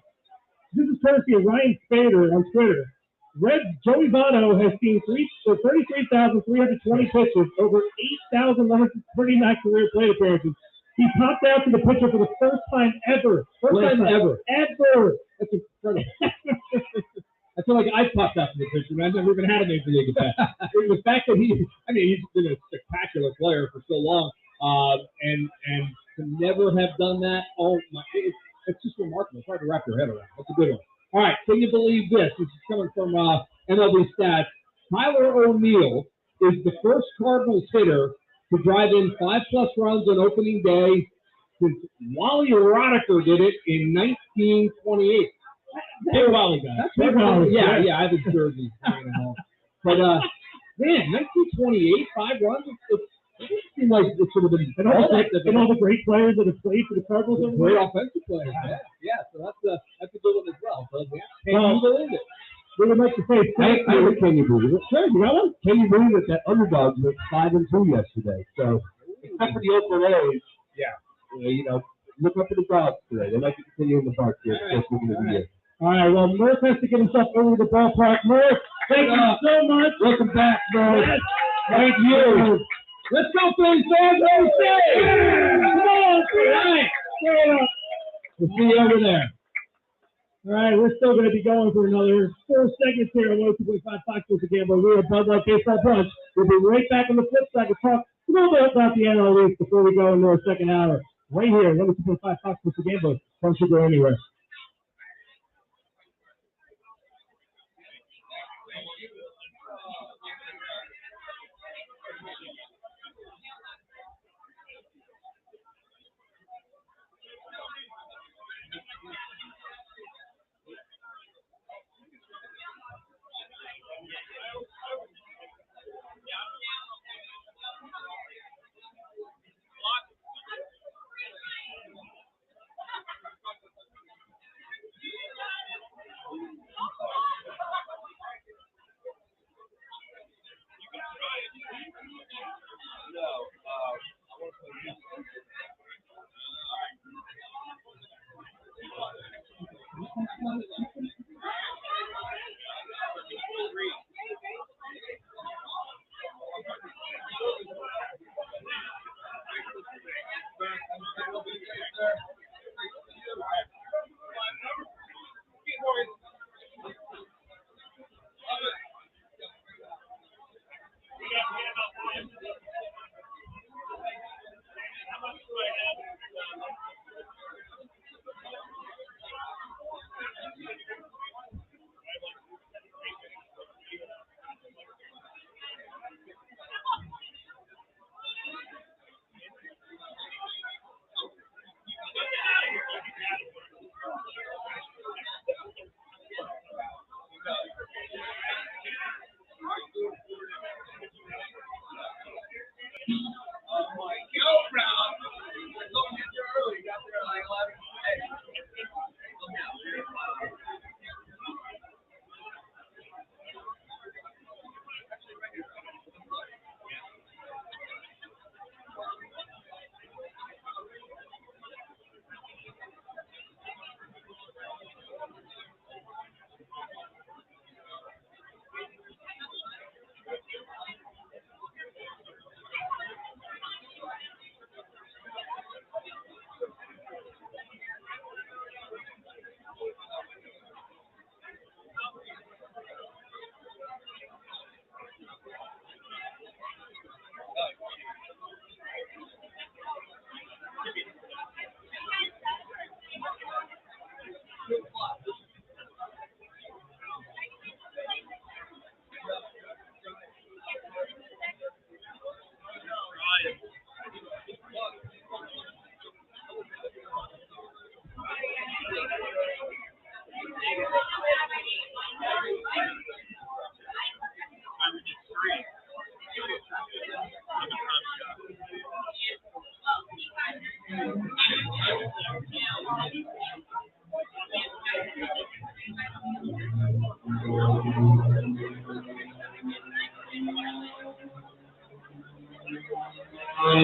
This is courtesy of Ryan Spader on Twitter. Joey Votto has seen 33,320 pitches, over 8,139 career plate appearances. He popped out to the pitcher for the first time ever. First time ever. That's incredible. I feel like I popped out to the pitcher, man. I've never even had a major league at that. The fact that he's been a spectacular player for so long, and to never have done that, it's just remarkable. It's hard to wrap your head around. That's a good one. All right, can you believe this? This is coming from MLB Stats. Tyler O'Neill is the first Cardinals hitter to drive in 5+ runs on opening day since Wally Roddicker did it in 1928. Big Wally guy. That's big Wally. Yeah, I have his jersey. But, man, 1928, 5 runs, it seemed like it should have been. And all the great players that have played for the Cardinals. Great offensive players. Yeah, so that's a good one as well. So, can you believe it? We would like to say, I heard can you believe it? Sure, you got one? Can you believe it that underdogs went 5-2 yesterday? So, except for the Oakland A's, look up at the dogs today. They like to continue in the park here. All right, well, Murph has to get himself over to the ballpark. Murph, thank you so much. Welcome back, Murph. Yes. Thank you. Let's go, Phillies fans. Come on, all right. We'll see you over there. All right, we're still going to be going for another 4 segments here on 102.5 Fox Sports Gambler. We're at Bud Light Baseball Brunch. We'll be right back on the flip side to talk a little bit about the NL East before we go into our second hour. Right here on 102.5 Fox Sports Gambler. Don't you go anywhere.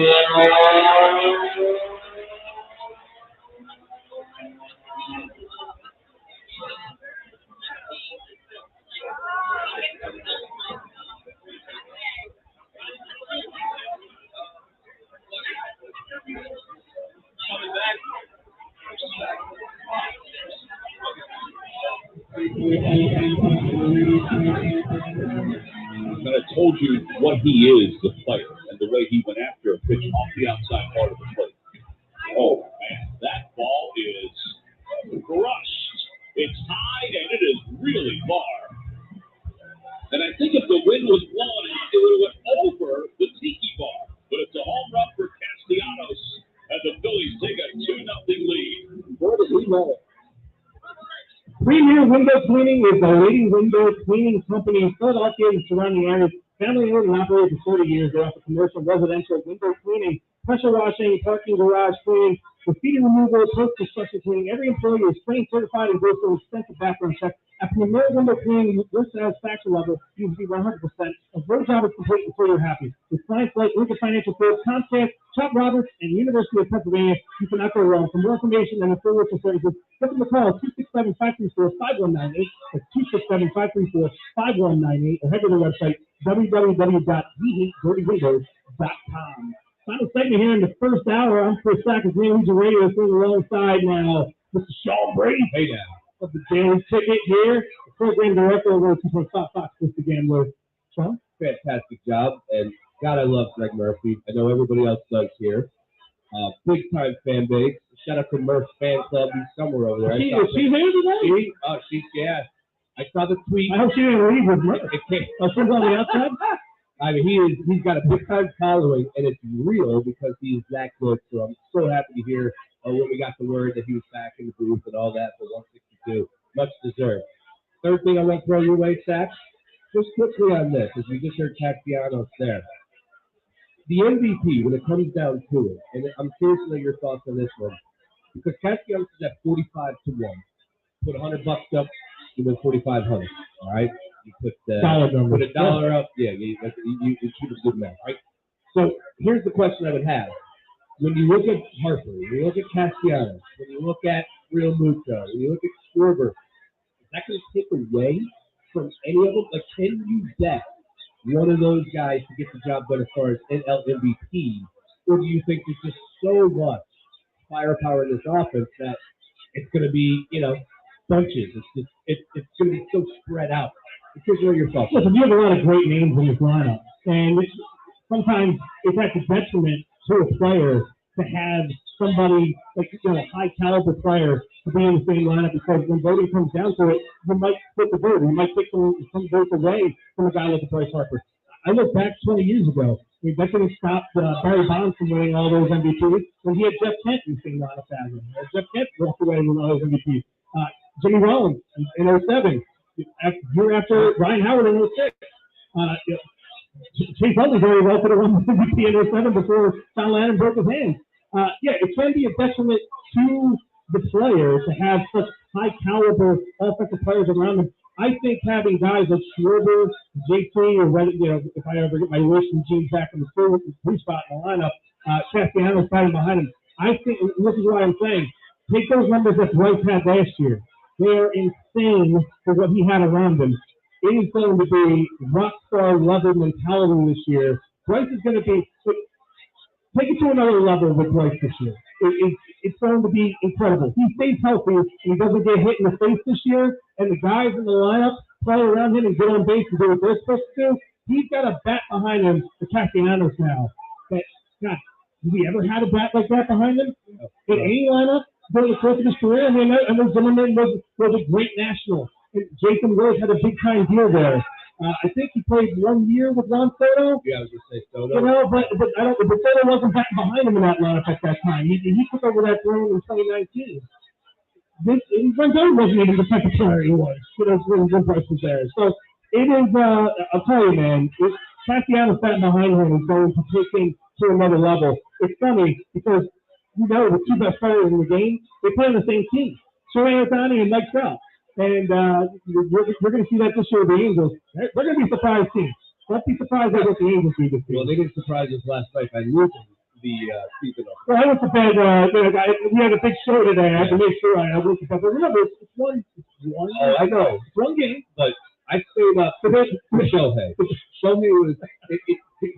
And I told you what he is, the player, and the way he went after a pitch off the outside part of the plate. Oh, man, that ball is crushed. It's high, and it is really far. And I think if the wind was blowing out, it would have went over the tiki bar. But it's a home run for Castellanos, and the Phillies take a 2-0 lead. Where did he know it? Premier Window Cleaning is a leading window cleaning company in Philadelphia and surrounding areas. Family owned and operated for 40 years. They offer commercial, residential, window cleaning, pressure washing, parking, garage cleaning, graffiti removal, post-construction cleaning. Every employee is trained, certified, and goes through an extensive background check. At Premier Window Cleaning, your satisfaction level needs to be 100%. A great job is complete until you're happy. With clients like Lincoln Financial First, Comcast, Chuck Roberts, and University of Pennsylvania, you cannot go wrong. For more information and full list of services, give them a call at 267-534-5198. That's 267-534-5198. Or head to their website, www.wehatedirtywindows.com. Final segment here in the first hour. I'm Chris Sack of Green Legion Radio, sitting alongside now Mr. Sean Brady. Hey now. Of the Daily Ticket here, the program director over at 2.5 Fox, Mr. Gambler. Sean? Fantastic job, and God, I love Greg Murphy. I know everybody else does here. Big time fan base. Shout out to Murph's fan club. He's somewhere over there. She's here today? Yeah. I saw the tweet. I hope she didn't leave with Murph. She's on the outside? I mean, he's got a big time following, and it's real because he's that good. So I'm so happy to hear when we got the word that he was back in the booth and all that for 162. Much deserved. Third thing I want to throw your way, Sack, just quickly on this, as we just heard Castellanos there. The MVP, when it comes down to it, and I'm curious to know your thoughts on this one, because Castellanos is at 45 to 1. Put $100 up, you win 4,500. All right, you put put $1 up, yeah, you keep a good math, right? So here's the question I would have: when you look at Harper, when you look at Castellanos, when you look at Real Muto, when you look at Schwarber, is that going to take away from any of them? Like, can you bet one of those guys to get the job done as far as NL MVP, or do you think there's just so much firepower in this offense that it's going to be, bunches? It's going to be so spread out. Because what are your thoughts? Listen, you have a lot of great names in this lineup, and sometimes it's at the detriment to a player to have somebody like a high caliber player to be in the same lineup, because when voting comes down to it, you might flip the vote. You might take some votes away from a guy like Bryce Harper. I look back 20 years ago. That could have stopped Barry Bonds from winning all those MVPs when he had Jeff Kent in the same lineup as him. Jeff Kent walked away with all those MVPs. Jimmy Rollins in 07, year after Ryan Howard in 06. Chase Utley very well could have won the MVP in 07 before John Lennon broke his hand. It can be a detriment to the player to have such high caliber offensive players around them. I think having guys like Schwarber, JT, or if I ever get my wish and Gene back in the three spot in the lineup, Castellanos fighting behind him. I think, and this is what I'm saying, take those numbers that Bryce had last year. They are insane for what he had around him. It is going to be rock star level mentality this year. Bryce is going to be, take it to another level with Bryce this year. It's going to be incredible. He stays healthy and he doesn't get hit in the face this year, and the guys in the lineup play around him and get on base and do what they're supposed to do. He's got a bat behind him for Castellanos now. But, God, have we ever had a bat like that behind him in any lineup during the course of his career? I mean, I know Zimmerman was a great national. And Jason Rose had a big-time deal there. I think he played 1 year with Juan Soto. Yeah, I was going to say Soto. But Soto wasn't batting behind him in that lineup at that time. He took over that throne in 2019. Rendon wasn't even the type of player he was when Bryce was there. So it is, I'll tell you, man, Castellanos batting behind him is going to take things to another level. It's funny because, the two best players in the game, they play on the same team. Shohei Ohtani and Mike Trout. And we're going to see that this year with the Angels. They're going to be a surprise team. Don't be surprised at what the Angels do this year. Well, they didn't surprise us last night by losing the season opener. Well, I went to bed. We had a big show today. I had to make sure I went to bed. But remember, it's one. Oh, I know. It's one game, but I stayed up for Shohei. Shohei was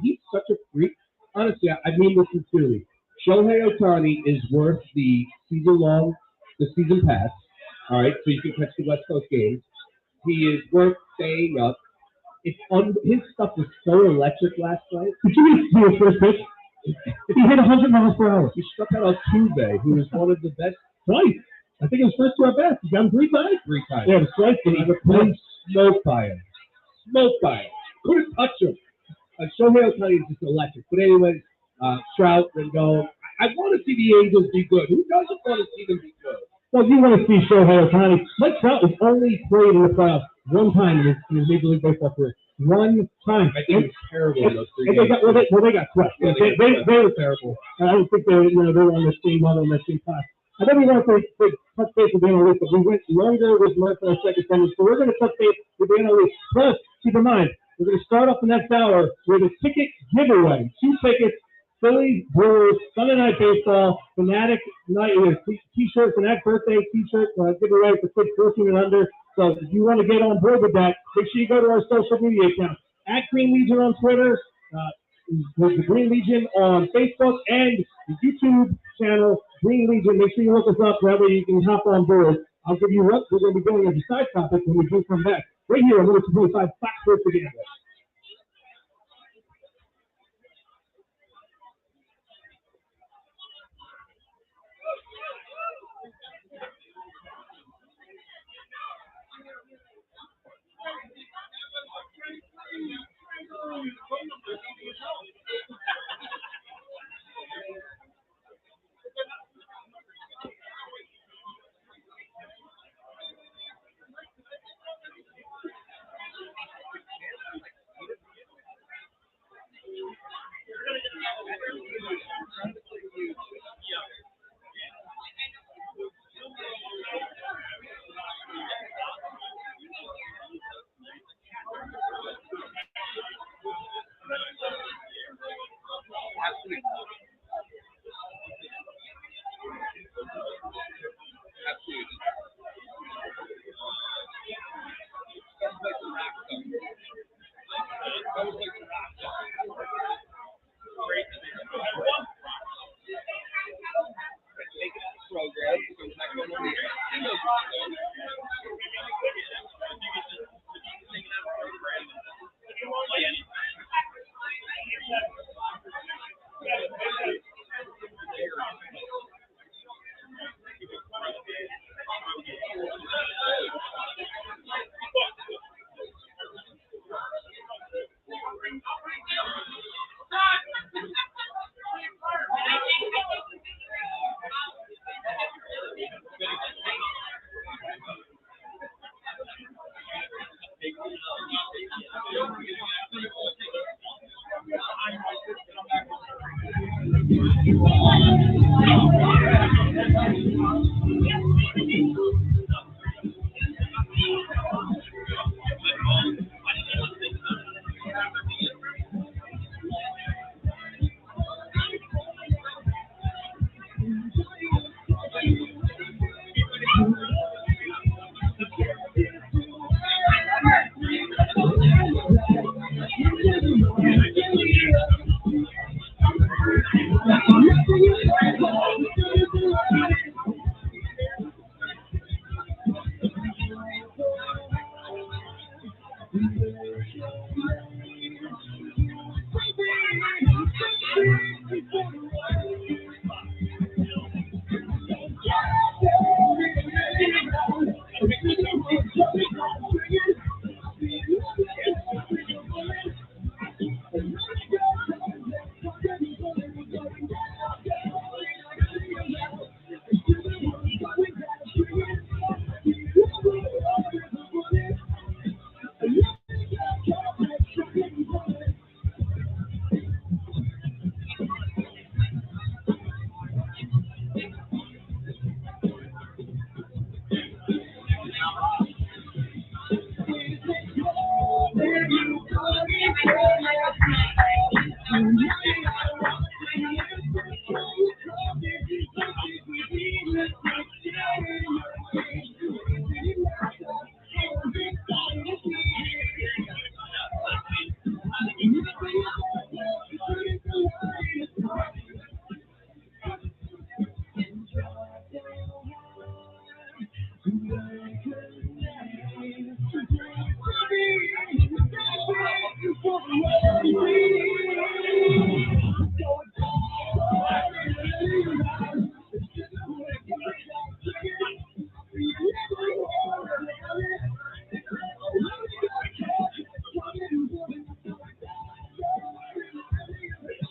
he's such a freak. Honestly, I mean this sincerely. Shohei Ohtani is worth the season pass. All right, so you can catch the West Coast games. He is worth staying up. His stuff was so electric last night. Did you see his first pitch? He hit 100 miles per hour. He struck out Altuve, who is one of the best. Twice. I think it was first to our best. He got him 3 times. 3 times. Yeah, it was twice. And he played smoked by him. Couldn't touch him. Shohei Ohtani is just electric. But anyways, Trout, Rendon. I want to see the Angels be good. Who doesn't want to see them be good? Well, you want to see Shohei Ohtani. Mike Trout has only played in the playoffs one time in his Major League Baseball career. One time. I think it was terrible in those 3 games. They got swept. Yeah, they were terrible. I don't think they were on the same level in the same class. I think we want to touch base with the NL East, but we went longer with Mark for our second segment, so we're going to touch base with the NL East. Plus, keep in mind, we're going to start off the next hour with a ticket giveaway. 2 tickets, Phillies, Brewers, Sunday Night Baseball, Fanatic night, T-shirt, Fanatic birthday T-shirt, giveaway for kids 14 and under. So if you want to get on board with that, make sure you go to our social media accounts. At Green Legion on Twitter, the Green Legion on Facebook, and the YouTube channel, Green Legion. Make sure you look us up, that way you can hop on board. I'll give you what we're going to be doing as a side topic when we do come back. Right here on Louis 2.5 Fox Sports again.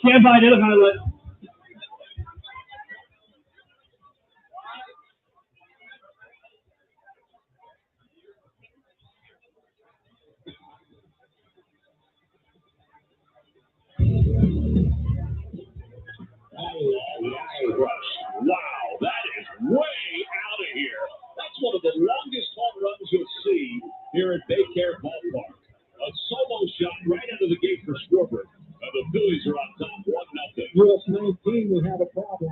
Stand by, another highlight. Wow, that is way out of here. That's one of the longest home runs you'll see here at Baycare Ballpark. A solo shot right out of the gate for Schwarber. The Phillies are on top 1-0. US 19 will have a problem.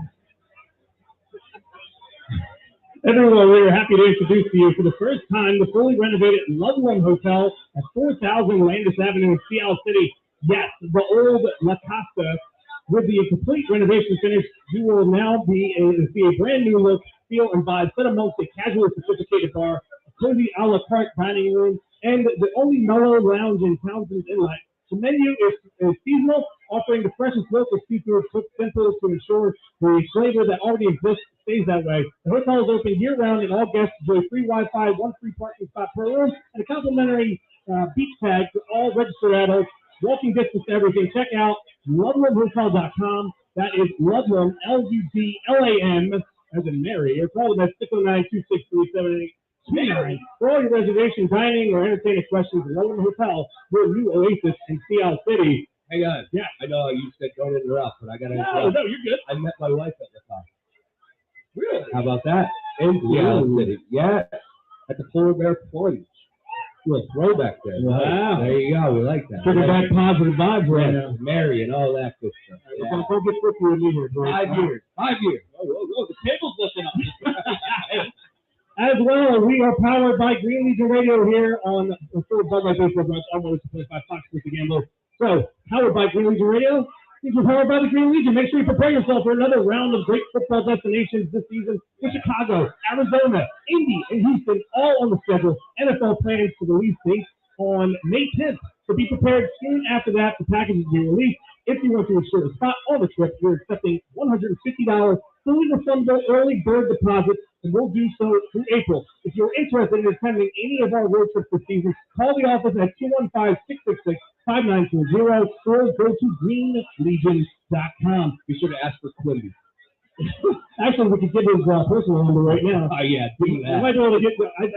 Everyone, we are happy to introduce to you for the first time the fully renovated Ludlam Hotel at 4000 Landis Avenue in Seattle City. Yes, the old La Casa. With the complete renovation finished, you will now see a brand new look, feel, and vibe set amongst a casual, sophisticated bar, a cozy a la carte dining room, and the only mellow lounge in Townsend's Inlet. The menu is seasonal, offering the freshest local seafood cooked simple to ensure the flavor that already exists stays that way. The hotel is open year-round, and all guests enjoy free Wi-Fi, one free parking spot per room, and a complimentary beach tag for all registered adults. Walking distance to everything. Check out LudlamHotel.com. That is Ludlam, Ludlam, as in Mary. Or call them at 609-263-7829 for all your reservation, dining, or entertainment questions. Ludlam Hotel, your new oasis in Seattle City. Hey guys, Yeah. I know you said don't interrupt, but I gotta No, interrupt. no, you're good. I met my wife at the top. Really? How about that? In Seattle City. Yeah. At the Polar Bear Plunge. A throwback there. Wow. There you go. We like that. Bringing back positive vibes right now. Mary and all that good stuff. Yeah. Go get quick with me here, bro. 5 years. 5 years. Oh, the table's lifting up. As well, we are powered by Green Legion Radio here on the full Bud Light Baseball Brunch. I'm always supported by Fox Sports again. So, powered by Green Legion Radio. These are powered by the Green Legion. Make sure you prepare yourself for another round of great football destinations this season with Chicago, Arizona, Indy, and Houston all on the schedule. NFL plans to release dates on May 10th. So be prepared soon after that. The packages will be released. If you want to ensure a spot on the trip, we're accepting $150 fully refundable early bird deposit, and we'll do so through April. If you're interested in attending any of our road trips this season, call the office at 215-666-5920 or go to greenlegion.com. Be sure to ask for Quimby. Actually, we could give his personal number right now. Oh yeah, do We that. might be able to get the, I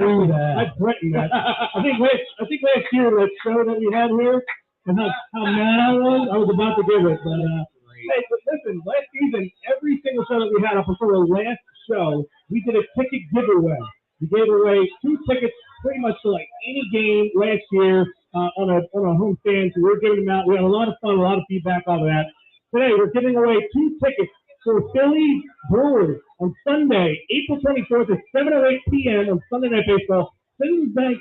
threatened that. I think last year, that show that we had here, and how mad I was about to give it. But, hey, but listen, last season, every single show that we had up until the last show, we did a ticket giveaway. We gave away 2 tickets pretty much to like any game last year on a home stand. So we're giving them out. We had a lot of fun, a lot of feedback off of that. Today, we're giving away 2 tickets for Philly Brewers on Sunday, April 24th at 7:08 p.m. on Sunday Night Baseball. Citizens Bank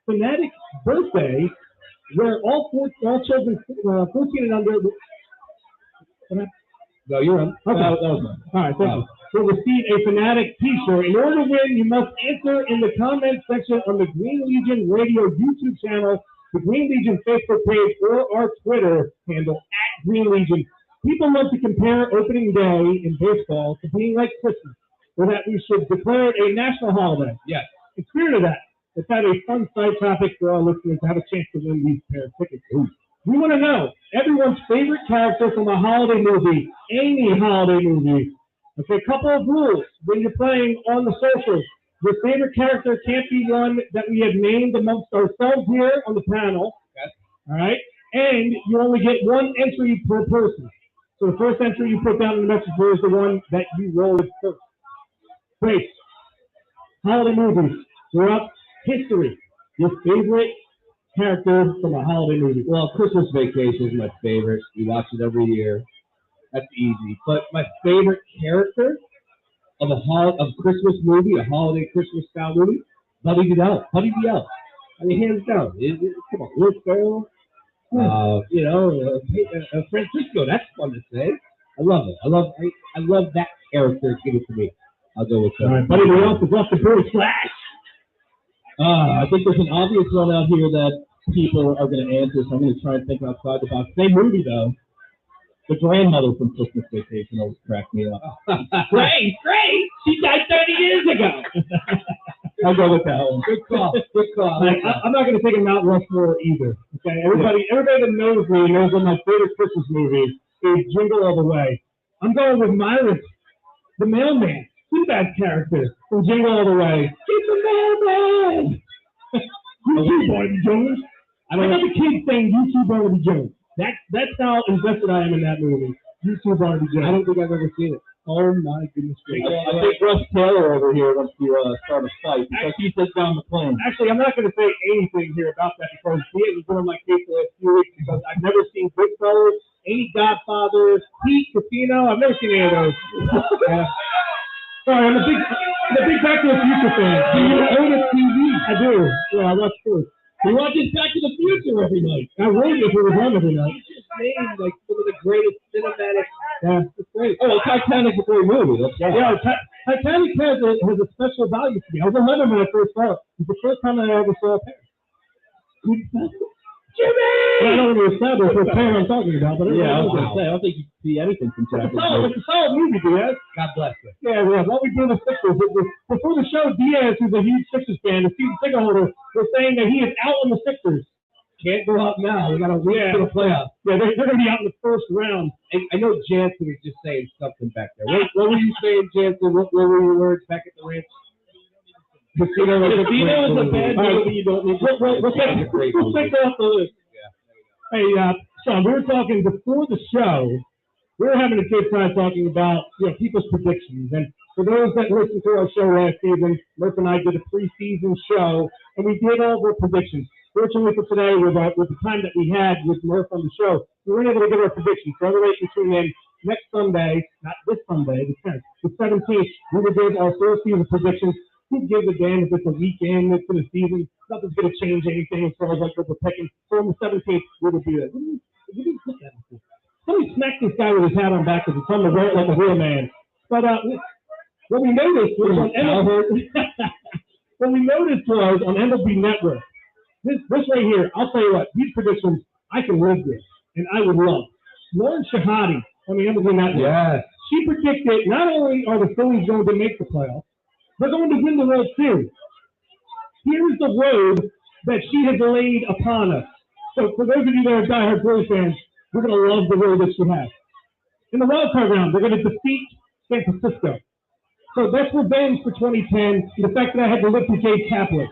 Fanatic Birthday, where all children 14 and under. No, you're on. Okay. That was mine. All right, thank you. Will receive a Fanatic T-shirt. In order to win, you must answer in the comment section on the Green Legion Radio YouTube channel, the Green Legion Facebook page, or our Twitter handle @Green Legion. People love to compare opening day in baseball to being like Christmas, or that we should declare it a national holiday. Yes. In spirit of that, let's have a fun side topic for our listeners to have a chance to win these pair of tickets. We want to know everyone's favorite character from a holiday movie, any holiday movie. Okay, a couple of rules when you're playing on the socials. Your favorite character can't be one that we have named amongst ourselves here on the panel. Okay. All right, and you only get 1 entry per person. So the first entry you put down in the message board is the one that you roll with first. Great. Holiday movies. We're up. History. Your favorite character from a holiday movie. Well, Christmas Vacation is my favorite. We watch it every year. That's easy. But my favorite character of a Christmas movie, a holiday Christmas style movie, Buddy the Elf. Buddy the Elf. I mean, hands down. Come on, Will Ferrell. Francisco. That's fun to say. I love it. I love that character. Give it to me. I'll go with that. All right, Buddy the Elf is off the board. Flash. I think there's an obvious one out here that people are going to answer, so I'm going to try and think outside the box. Same movie, though. The grandmother from Christmas Vacation always cracked me up. Great. She died 30 years ago. I'll go with that one. Good call. Good call. I'm not going to take a Mount Rushmore either. Okay, everybody that knows me knows that my favorite Christmas movie is Jingle All the Way. I'm going with Myron, the mailman, Sinbad's character from Jingle All the Way. Get the mailman. You too, Barnaby Jones. I got the kids saying you too, Barnaby Jones. That's how invested I am in that movie. You too, Barnaby Jones. I don't think I've ever seen it. Oh my goodness gracious! I think Russ Taylor over here wants to start a fight because he sits down the plane. Actually, I'm not going to say anything here about that because he was one of my kids the last few weeks because I've never seen Goodfellas, any Godfathers, Heat, Casino. I've never seen any of those. Sorry, I'm a big Back to the Future fan. Do you own a TV? I do. Yeah, I watch sports. He watches Back to the Future every night. I would if it was on every night. He just named like some of the greatest cinematic. Yeah, it's great. Oh, Titanic's a great movie. That's right. Yeah, Titanic has a special value to me. I was 11 when I first saw it. It's the first time I ever saw a pair. Jimmy! I don't really establish what pair I'm talking about, but yeah, I was going to say, I don't think you can see anything from Titanic. It's a solid movie, Diaz. God bless you. Yeah. What we do in the Sixers, before the show, Diaz, who's a huge Sixers fan, a season ticket holder, was saying that he is out on the Sixers. Can't go out now. We got to wait for the playoffs. Yeah, they're going to be out in the first round. I know Jansen was just saying something back there. What were you saying, Jansen? What were your words back at the ranch? Casino is a bad movie. You don't need to. We'll take that off the list. Hey, Sean, we were talking before the show. We were having a good time talking about people's predictions. And for those that listened to our show last season, Murph and I did a preseason show, and we did all the predictions. Fortunately for today, with the time that we had with Murph on the show, we weren't able to give our predictions. So everybody can tune in next Sunday, not this Sunday, the 10th, the 17th. We will give our first season predictions. Who gives a damn if it's a weekend, it's in the season? Nothing's going to change anything as far as like what we're picking. So on the 17th, we will do that. Somebody smacked this guy with his hat on backwards and told him to wear it like a real man. But what we noticed was on MLB Network, this right here, I'll tell you what, these predictions I can live with and I would love. Lauren Shahadi on the MLB Network. Yes. She predicted not only are the Phillies going to make the playoffs, they're going to win the World Series. Here is the road that she has laid upon us. So for those of you that are diehard Phillies fans, we're going to love the road that she has. In the wild card round, they're going to defeat San Francisco. So that's revenge for 2010, the fact that I had to live through Jay Kapler.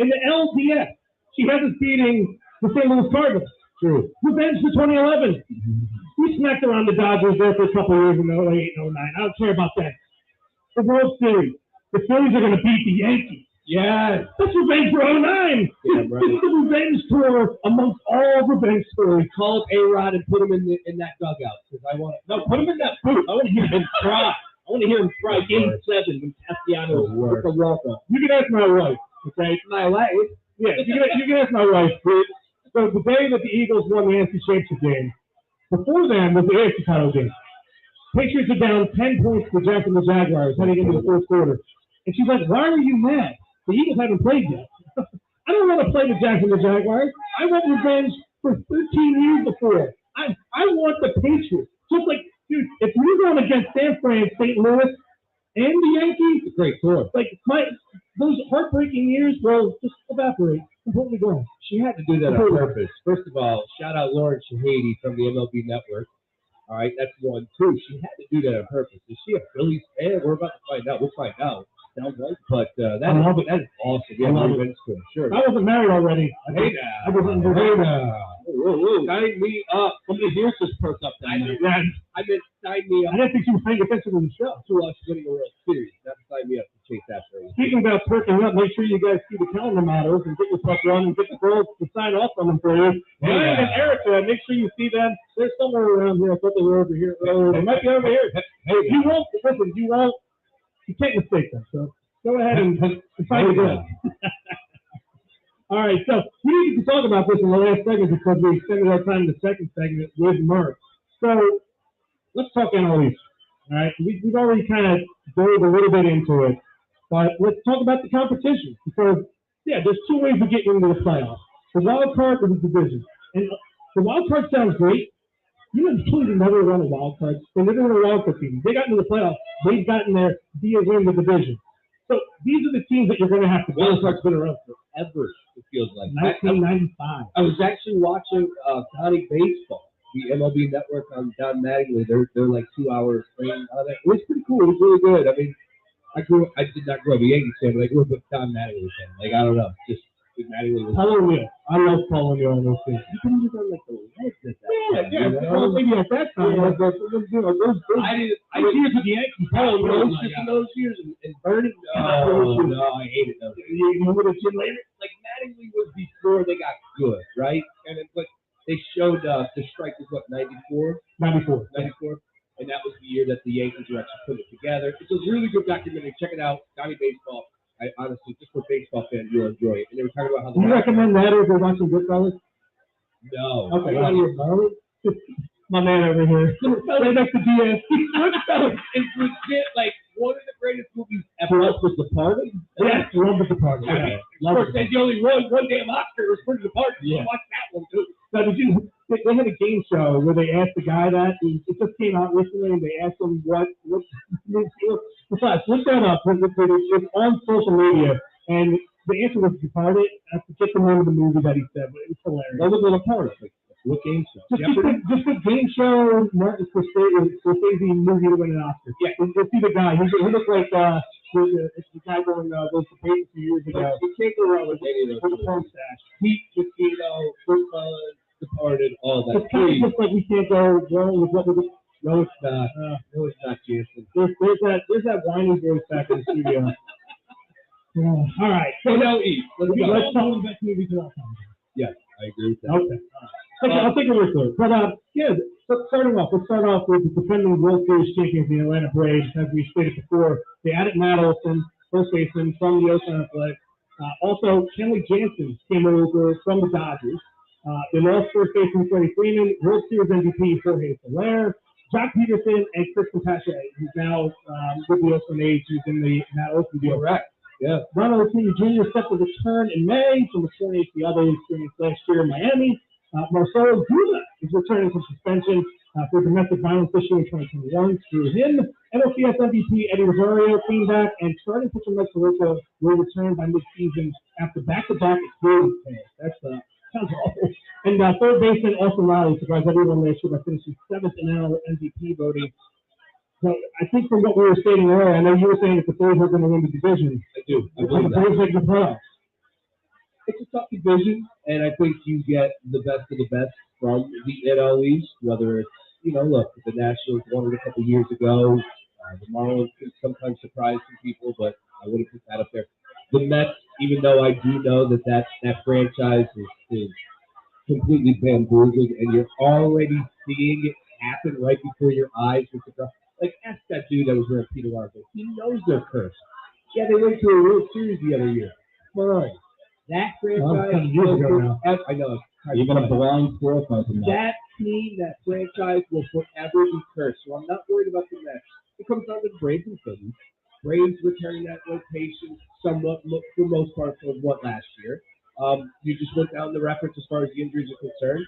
In the LDS, she has us beating the St. Louis Cardinals. True. Revenge for 2011. We smacked around the Dodgers there for a couple of years in 08 and 09. I don't care about that. The World Series. The Phillies are going to beat the Yankees. Yes. That's revenge for 09. Yeah, right. It's the revenge tour amongst all revenge stories. Call up A-Rod and put him in that dugout. Because I want to. No, put him in that booth. I want to hear him cry. I want to hear him cry Game 7 when Castellanos took a walk-up. You can ask my wife, okay? My wife? Yeah, you can ask my wife. So the day that the Eagles won the NFC Championship game, before then was the AFC title game. Patriots are down 10 points to Jacksonville Jaguars heading into the fourth quarter. And she's like, why are you mad? The Eagles haven't played yet. I don't want to play the Jacksonville Jaguars. I want revenge for 13 years before. I want the Patriots. Just like, dude, if we're going against San Fran, St. Louis, and the Yankees, it's a great tour. Like, those heartbreaking years will just evaporate. Completely gone. She had to do that on purpose. First of all, shout out Lauren Shahadi from the MLB Network. All right, that's 1. 2, she had to do that on purpose. Is she a Phillies fan? We're about to find out. We'll find out. Sounds like. But that is awesome. Yeah, sure. I wasn't married already. Hey now. I wasn't married. Sign me up. Somebody here's just perked up down there. I meant sign me up. I didn't think you were paying attention to the show. To us winning a World Series. Not sign me up to chase after it. Speaking about perking up, make sure you guys see the calendar models and get yourself on and get the girls to sign off on them for you. Ryan and Erica, make sure you see them. They're somewhere around here. I thought they were over here. They might be over here. Hey, you can't mistake them. So go ahead and find the girl. All right, so we needed to talk about this in the last segment because we extended our time in the second segment with Murph. So let's talk NL East. All right, we've already kind of dove a little bit into it, but let's talk about the competition because, there's 2 ways of getting into the playoffs. The wild card and the division. And the wild card sounds great. You know, the Phillies never won a wild card. They never won a wild card team. They got into the playoffs. They've gotten there via win the division. So these are the teams that you're going to have to Whalen go. Park's been around forever, it feels like. 1995. I was actually watching County Baseball, the MLB network on Don Mattingly. They're like 2 hours playing on it. It was pretty cool. It was really good. I mean, I did not grow up a Yankees fan, but I grew up a Don Mattingly fan. Like, I don't know. Just Mattingly was. Polo Wheel. I love Polo Wheel on those things. You can use on like the legs at that time. Yeah. You know? Well, maybe at that time. Yeah. Those I years with the Yankees. Polo Polo Wheel. those years and burning. Oh, no, I hated those. You would have been later. Like Mattingly was before they got good, right? And it's like they showed the strike was what 94, 94. and that was the year that the Yankees were actually putting it together. It's a really good documentary. Check it out, County Baseball. I honestly, just for baseball fans, you'll enjoy it. And they were talking about how. Do you recommend that over watching Goodfellas? No. Okay. Out of your mouth. My man over here. Right next to DS. Goodfellas is legit like one of the greatest movies ever. Was The Party? Yes, Love the Party. I mean, of course, they only won one damn Oscar. It was for The Party. Yeah. Watch that one too. Now, they had a game show where they asked the guy that it just came out recently, and they asked him what look that up. It's on social media, and the answer was Departed. I forget the name of the movie that he said, but it was hilarious. What was it Departed? What game show? Just a game show. Martin Scorsese movie to win an Oscar. Yeah, you'll see the guy. He looks like the guy going those debates a few years ago. He can't go around with any of those. With a phone stash. Heat, Goodfellas, Departed, all that. It kind of looks like we can't go wrong with what we're. No, it's not. No, it's not, Jason. There's that whiny voice back in the studio. All right. So now eat. Let's go. Let's talk about the best movies of all time. Yes, I agree with that. Okay. I'll take a look through it. But yeah, so let's start off with the defending World Series champions, the Atlanta Braves, as we stated before. They added Matt Olson, first baseman from the Oakland Athletics. Also, Kenley Jansen came over from the Dodgers. They lost first baseman Freddie Freeman, World Series MVP Jorge Soler, Jock Peterson, and Chris Compassion, who's now with the Oakland A's, who's in the Matt Olson deal. Correct. Yeah. Ronald Acuna Jr. set to return in May from the torn ACL they experienced last year in Miami. Marcelo Zuna is returning from suspension for domestic violence issue in 2021. Through him, NLCS MVP Eddie Rosario came back, and starting pitcher Mike Soroka will return by midseason after back-to-back Achilles tears. That sounds awful. And third baseman Austin Riley surprised everyone last year by finishing 7th in NL MVP voting. So I think from what we were stating earlier, I know you were saying that the Braves are going to win the division. I do. I The believe that. Braves make the playoffs. It's a tough division, and I think you get the best of the best from the NL East, whether it's, look, the Nationals won it a couple years ago. The Marlins can sometimes surprise some people, but I wouldn't put that up there. The Mets, even though I do know that franchise is completely bamboozled, and you're already seeing it happen right before your eyes. Like, ask that dude that was wearing Peter Larkin. He knows they're cursed. Yeah, they went to a World Series the other year. Fine. That franchise, I know. Even a blind squirrel finds him. That team, that franchise will forever be cursed. So I'm not worried about the Mets. It comes down to the Braves and Phillies. Braves returning that rotation somewhat, for the most part, from what last year. You just went down the reference as far as the injuries are concerned.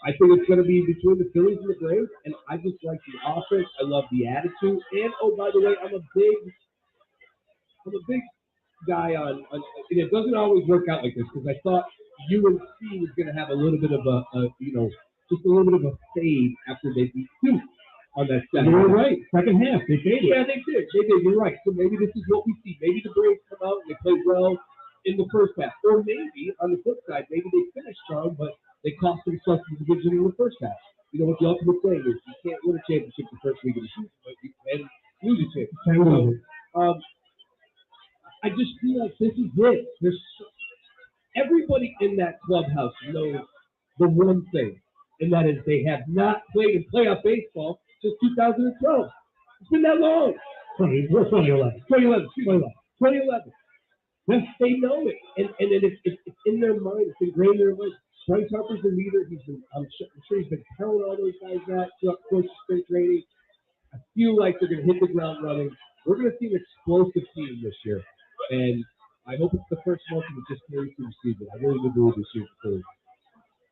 I think it's going to be between the Phillies and the Braves, and I just like the offense. I love the attitude, and by the way, I'm a big guy on and it doesn't always work out like this because I thought UNC was going to have a little bit of just a little bit of a fade after they beat Duke on that Saturday. You're right. Second half, they faded. Yeah, they did. You're right. So maybe this is what we see. Maybe the Braves come out and they play well in the first half, or maybe on the flip side, maybe they finish strong, but they cost themselves the division in the first half. You know what the ultimate saying is: you can't win a championship the first week of the season, but you can lose a championship. So, I just feel like this is it. Everybody in that clubhouse knows the one thing, and that is they have not played in playoff baseball since 2012. It's been that long. 2011. 2011. They know it, and it's in their mind. It's ingrained in their mind. Bryce Harper's the leader. I'm sure he's been telling all those guys that throughout coach spring training. I feel like they're going to hit the ground running. We're going to see an explosive team this year, and I hope it's the first month and it just carries through the season. I really do believe this year too.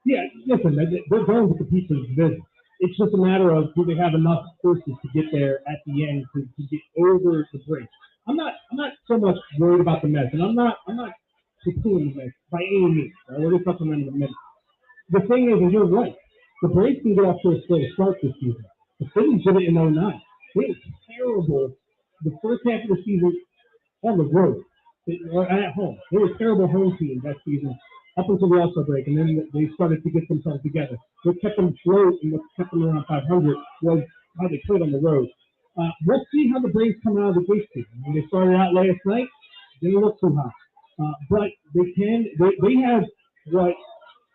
Yeah, listen, they're going to compete for the division. It's just a matter of do they have enough forces to get there at the end to get over the break. I'm not so much worried about the Mets, and I'm not poo-pooing the Mets by any means. I really touch on them in a minute. The thing is you're right. The Braves can get off to a slow start this season. The Phillies did it in 09. They were terrible the first half of the season on the road or at home. They were a terrible home team that season up until the All-Star break, and then they started to get themselves together. What kept them afloat and what kept them around 500 was how they played on the road. We'll see how the Braves come out of the gate season. When they started out last night, didn't look too hot. But they have what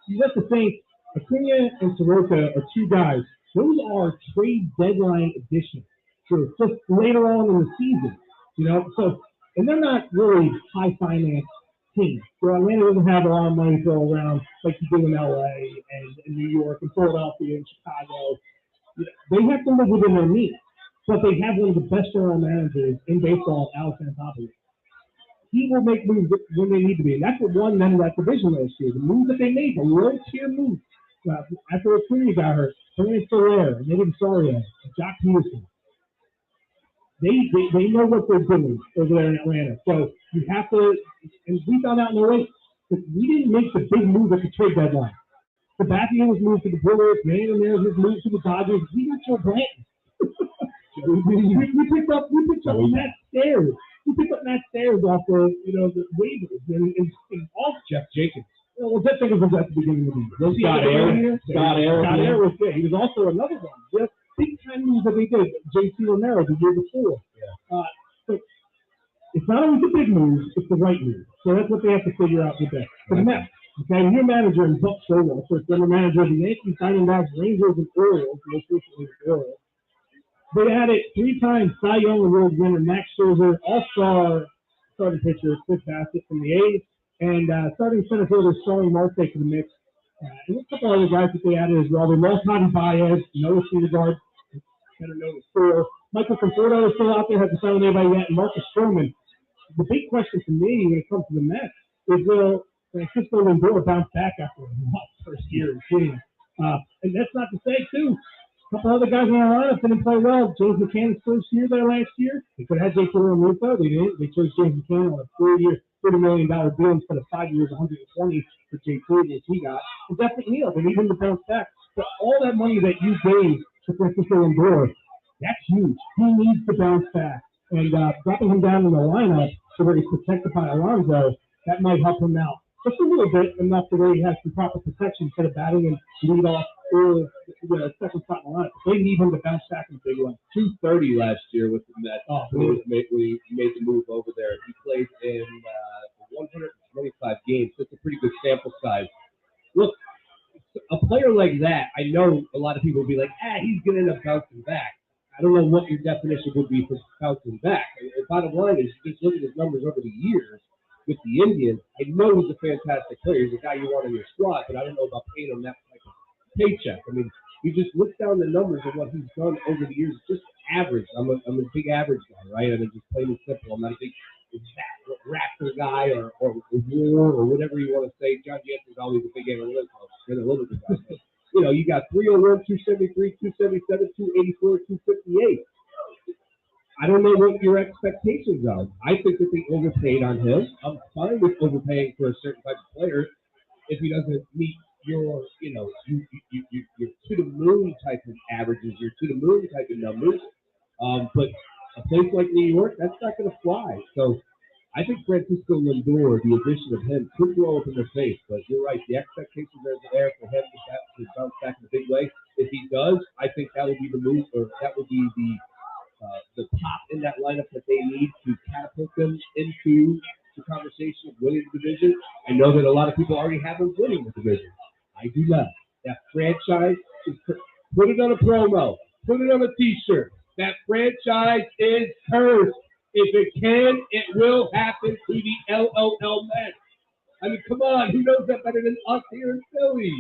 you have to think. Acuna and Soroka are two guys. Those are trade deadline additions. So just later on in the season, So, and they're not really high finance teams. So Atlanta doesn't have a lot of money to go around like you do in LA and in New York and Philadelphia and Chicago. They have to live within their means. But they have one of the best general managers in baseball, Alex Anthopoulos. He will make moves when they need to be. And that's what won them that division last year. The moves that they made, the low-tier moves. After Acuna got hurt, Tony Soler, Nathan Soria, Jock Peterson. They know what they're doing over there in Atlanta. So you have to, and we found out in the race, that we didn't make the big move at the trade deadline. Sabathia was moved to the Brewers, Manny Ramirez was moved to the Dodgers. We got Joe Blanton. we picked up Matt Stairs. We picked up Matt Stairs off the waivers and off Jeff Jenkins. Well, Jeff Jenkins was at the beginning of the year. Scott Air was there. He was also another one. Just big time moves that they did. J.C. Romero the year before. Yeah. So it's not always the big moves, it's the right moves. So that's what they have to figure out with that. For the Mets, okay, your manager is Buck Showalter, first general manager of the Yankees, Diamondbacks, Rangers, and Orioles, most recently the Orioles. They added 3 times Cy Young Award winner Max Scherzer, all-star starting pitcher Chris Bassett from the A's, and starting center fielder Starling Marte to the mix. And a couple other guys that they added as well. They lost Javi Baez, Noah Syndergaard, better known as Thor. Michael Conforto is still out there, hasn't signed anybody yet, and Marcus Stroman. The big question for me when it comes to the Mets is will Francisco Lindor bounce back after a rough first year in Cleveland? And that's not to say, too, a couple other guys in our lineup didn't play well. James McCann's first year there last year. They could have had Jake Realmuto. They didn't. They chose James McCann on a 4-year, $30 million deal instead of 5 years, $120 for Jake Cleveland, he got. And definitely Neal, they need him to bounce back. But all that money that you gave to Francisco Lindor, that's huge. He needs to bounce back. And dropping him down in the lineup so where he's protected by Alonso, that might help him out. Just a little bit, enough to where he has some proper protection instead of batting and lead off or the second spot in the lineup. They need him to bounce back in a big one. 230 last year with the Mets. When he made the move over there. He played in 125 games. That's a pretty good sample size. Look, a player like that, I know a lot of people will be like, he's going to end up bouncing back. I don't know what your definition would be for bouncing back. The bottom line is, just look at his numbers over the years with the Indians. I know he's a fantastic player. He's a guy you want in your squad, but I don't know about paying him that type of paycheck. I mean, you just look down the numbers of what he's done over the years. Just average. I'm a big average guy, right? I mean, just plain and simple. I'm not a big raptor guy or war or whatever you want to say. John Jensen's always a big analytical guy. You got 301, 273, 277, 284, 258. I don't know what your expectations are. I think that they overpaid on him. I'm fine with overpaying for a certain type of player if he doesn't meet your, your to the moon type of averages, your to the moon type of numbers. But a place like New York, that's not going to fly. So I think Francisco Lindor, the addition of him, could blow up in the face. But you're right, the expectations are there for him to bounce back in a big way. If he does, I think that would be the move, or that would be the top in that lineup that they need to catapult them into the conversation of winning the division. I know that a lot of people already have them winning the division. I do not. That franchise, put it on a promo, put it on a T-shirt. That franchise is cursed. If it can, it will happen to the LOL Mets. I mean, come on, who knows that better than us here in Philly?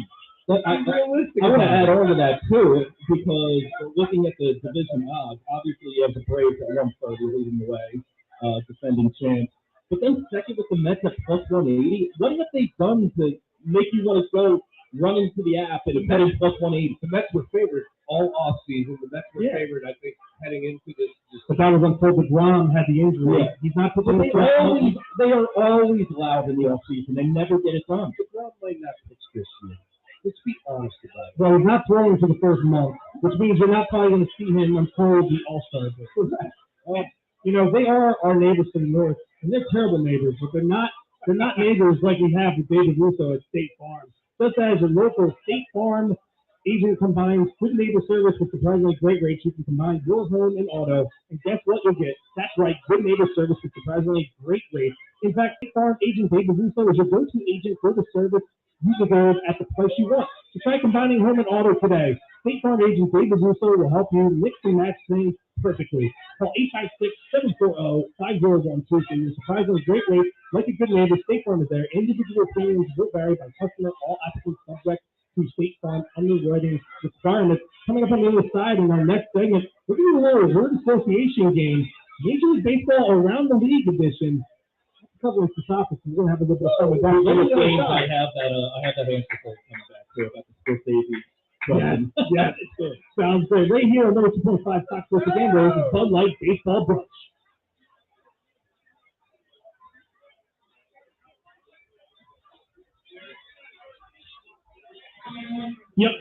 But I want to add on to that, too, because looking at the division odds, obviously you have the Braves at 130 leading the way, defending champs. But then second with the Mets at plus 180, what have they done to make you want to go running to the app and bet in plus 180? The Mets were favored all offseason. The Mets were favored, I think, heading into this but that was until DeGrom had the injury. Yeah. He's not But putting they are always loud in the offseason. They never get it done. DeGrom might not pitch this year. Let's be honest about it. Well, he's not throwing for the first month, which means you're not probably going to see him until the All-Star break. You know, they are our neighbors to the north, and they're terrible neighbors, but they're not neighbors like we have with David Russo at State Farm. Just as a local State Farm agent combines good neighbor service with surprisingly great rates, you can combine your home and auto, and guess what you'll get? That's right, good neighbor service with surprisingly great rates. In fact, State Farm agent David Russo is your go-to agent for the service you deserve at the price you want. So try combining home and auto today. State Farm agent David Russo will help you mix and match things perfectly. Call 856-740-5012 for your surprisingly great rate. Like a good neighbor, State Farm is there. Individual premiums will vary by customer. All applicants subject to State Farm underwriting requirements. Coming up on the other side in our next segment, we're going to do a little word association game. Major League Baseball Around the League edition. Covering the topics, we're going to have a little bit of fun with that. I have that answer for you coming back too about the Swiss Davies. Yeah, it's good. Sounds great. Right here on number 2.5 Fox Sports Again, there is a Bud Light Baseball Brunch. Yep.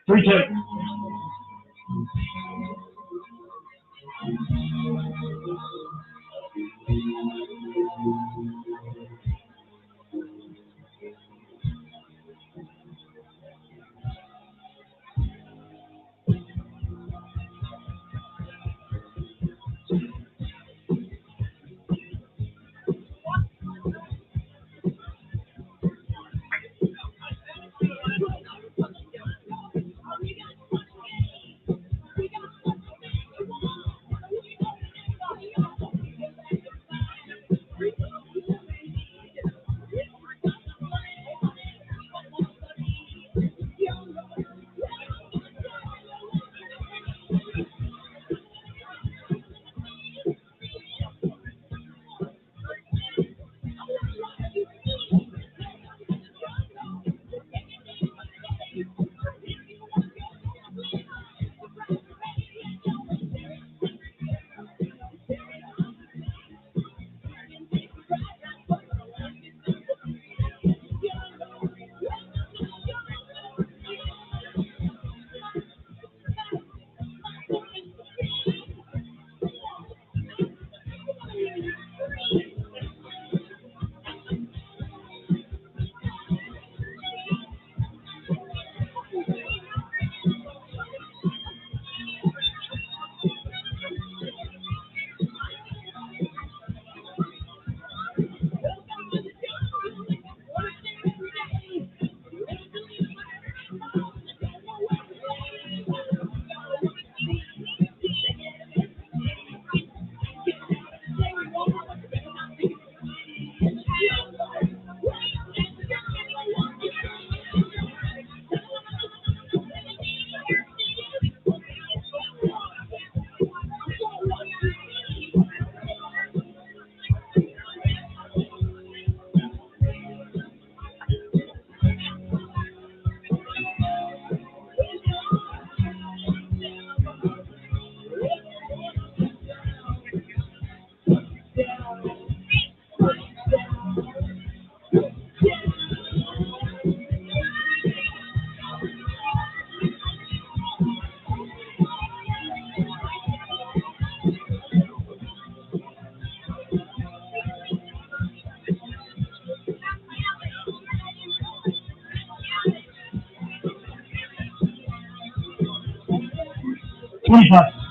Free check. $20.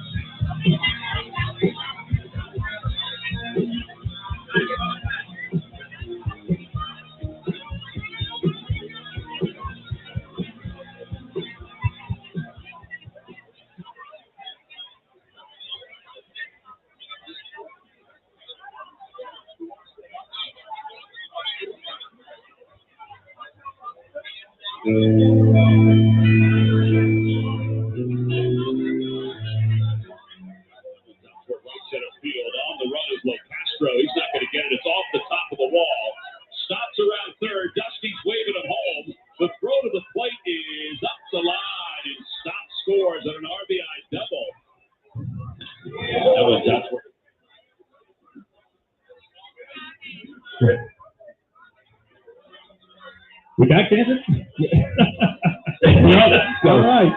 Center field on the run is Locastro. He's not going to get it. It's off the top of the wall. Stop We back, David? All right.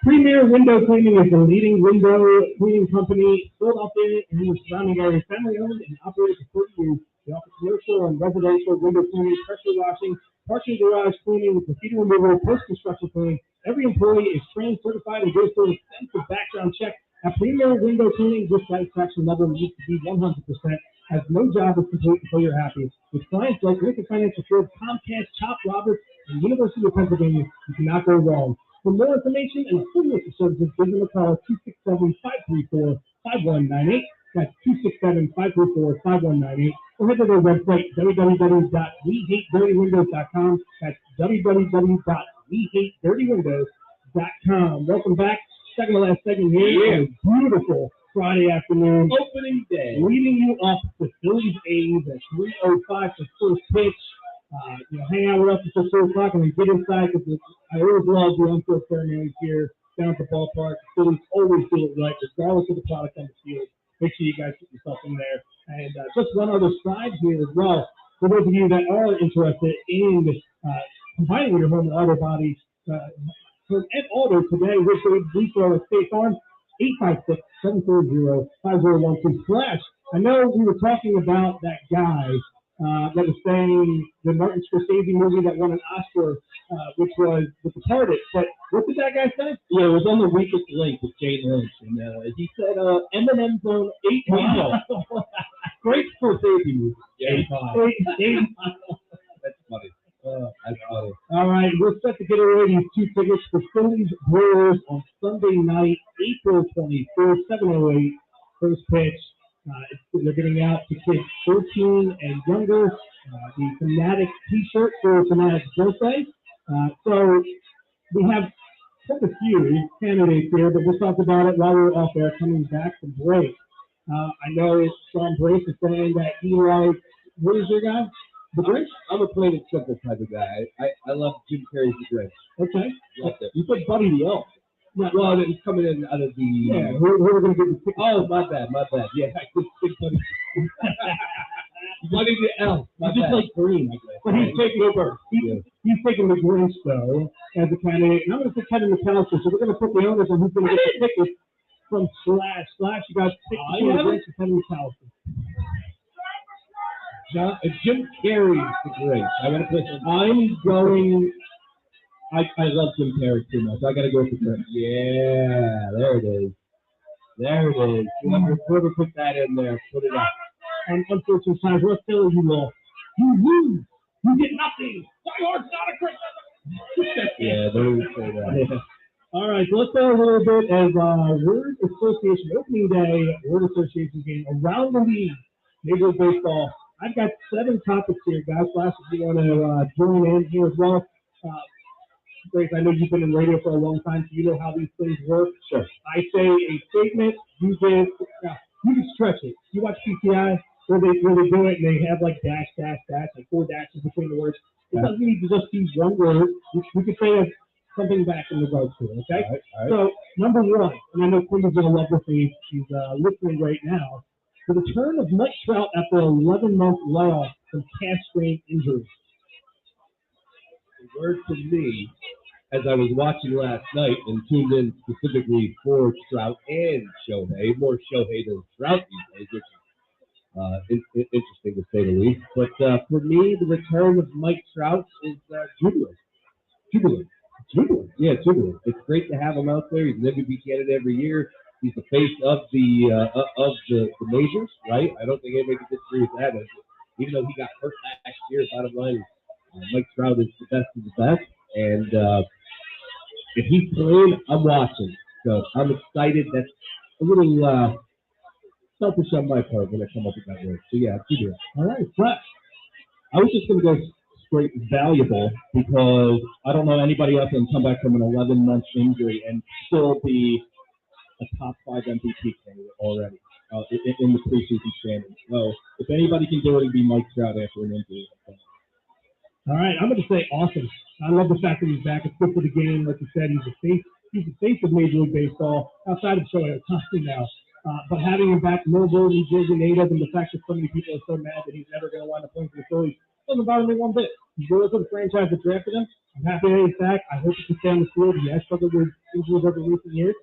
Premier Window Cleaning is the leading window cleaning company, Philadelphia and the surrounding area, family owned and operated for 40 years. They offer commercial and residential window cleaning, pressure washing, parking garage cleaning, graffiti removal, post-construction cleaning. Every employee is trained, certified, and goes through an extensive background check. At Premier Window Cleaning, this satisfaction level needs to be 100%. As no job is complete until you're happy. With clients like Lincoln Financial Group, Comcast, Chop Roberts, and University of Pennsylvania, you cannot go wrong. For more information and a full list of services, give them a call at 267-534-5198. That's 267-534-5198. Or head to their website, www.wehatedirtywindows.com. That's www.wehatedirtywindows.com. Welcome back. Second to last segment here. Yeah. Beautiful Friday afternoon. Opening day. Leading you up to Phillies A's at 3:05 for first pitch. Hang out with us until 2 o'clock and then get inside because I always love the on-field ceremonies here down at the ballpark. The Phillies always do it right, regardless of the product on the field. Make sure you guys get yourself in there. And just one other side here as well. For those of you that are interested in combining with your home and auto body, from Ed Alder today, we throw at State Farm, 856-740-5012. Flash, I know we were talking about that guy that was saying the Martin Scorsese movie that won an Oscar, which was The Departed. But what did that guy say? Yeah, it was on the Weakest Link with Jay Lynch, and he said Eminem's on 8 Mile. Great Scorsese movie. Yeah, 8 Mile. That's funny. That's funny. All right, we're set to get away these 2 tickets for Phillies Brewers on Sunday night, April 24th, 7:08, first pitch. They're getting out to kids 13 and younger. The Fanatic T-shirt for Fanatic's birthday. So we have just a few candidates here, but we'll talk about it while we're off there coming back from break. I know Sean Brace is saying that he likes, what is your guy? The Brunch? I'm a plain and simple type of guy. I love Jim Carrey's The Brunch. Okay. You said Buddy the Elf. Well, it's coming in out of the. Yeah, we're going to get the. Oh, my bad. Yeah, I could think Buddy. Buddy the Elf. Just like Green, I guess. But he's taking over. He's taking the Grinch, though, as a candidate. And I'm going to put Kevin McAllister. So we're going to put the owners on who's going to get the tickets from Slash. Slash, you guys pick the Grinch and Kevin McAllister. Jim Carrey's The Grinch. I'm going. I love Jim Carrey too much. I got to go with The Grinch. Yeah, there it is. Whoever put that in there, put it up. Unfortunate times, what Philly you lost? You lose. You get nothing. Die hard's not a Christmas. Yeah, they would say that. Yeah. All right, so let's go a little bit of word association opening day, word association game around the league, Major League Baseball. I've got 7 topics here, guys. Flash, if you want to join in here as well. Grace, I know you've been in radio for a long time, so you know how these things work. Sure. I say a statement, you can stretch it. You watch PTI where they do it and they have like dash, like 4 dashes between the words. It doesn't need to just be one word. We could say something back in regards to it, okay? All right. So, number 1, and I know Quincy's going to love this, he's listening right now. The return of Mike Trout after an 11-month layoff from calf strain injury. The word to me, as I was watching last night and tuned in specifically for Trout and Shohei, more Shohei than Trout these days, which is interesting to say the least. But for me, the return of Mike Trout is jubilant. Yeah, jubilant. It's great to have him out there. He's an MVP candidate every year. He's the face of the majors, right? I don't think anybody can disagree with that. Even though he got hurt last year, bottom line, Mike Trout is the best of the best. And if he's playing, I'm watching. So I'm excited. That's a little selfish on my part when I come up with that word. So yeah, you do it. All right, Flash. I was just going to go straight valuable because I don't know anybody else that can come back from an 11-month injury and still be a top 5 MVP candidate already in the preseason standings. So if anybody can do it, it'd be Mike Trout after an injury. All right, I'm going to say awesome. I love the fact that he's back. It's good for the game. Like you said, he's the face of Major League Baseball outside of Shohei Ohtani now. But having him back mobile, New Jersey native, and the fact that so many people are so mad that he's never going to wind up playing for the Phillies doesn't bother me one bit. He's loyal to the franchise that drafted him. I'm happy that he's back. I hope he can stay on the field. He has struggled with injuries over recent years.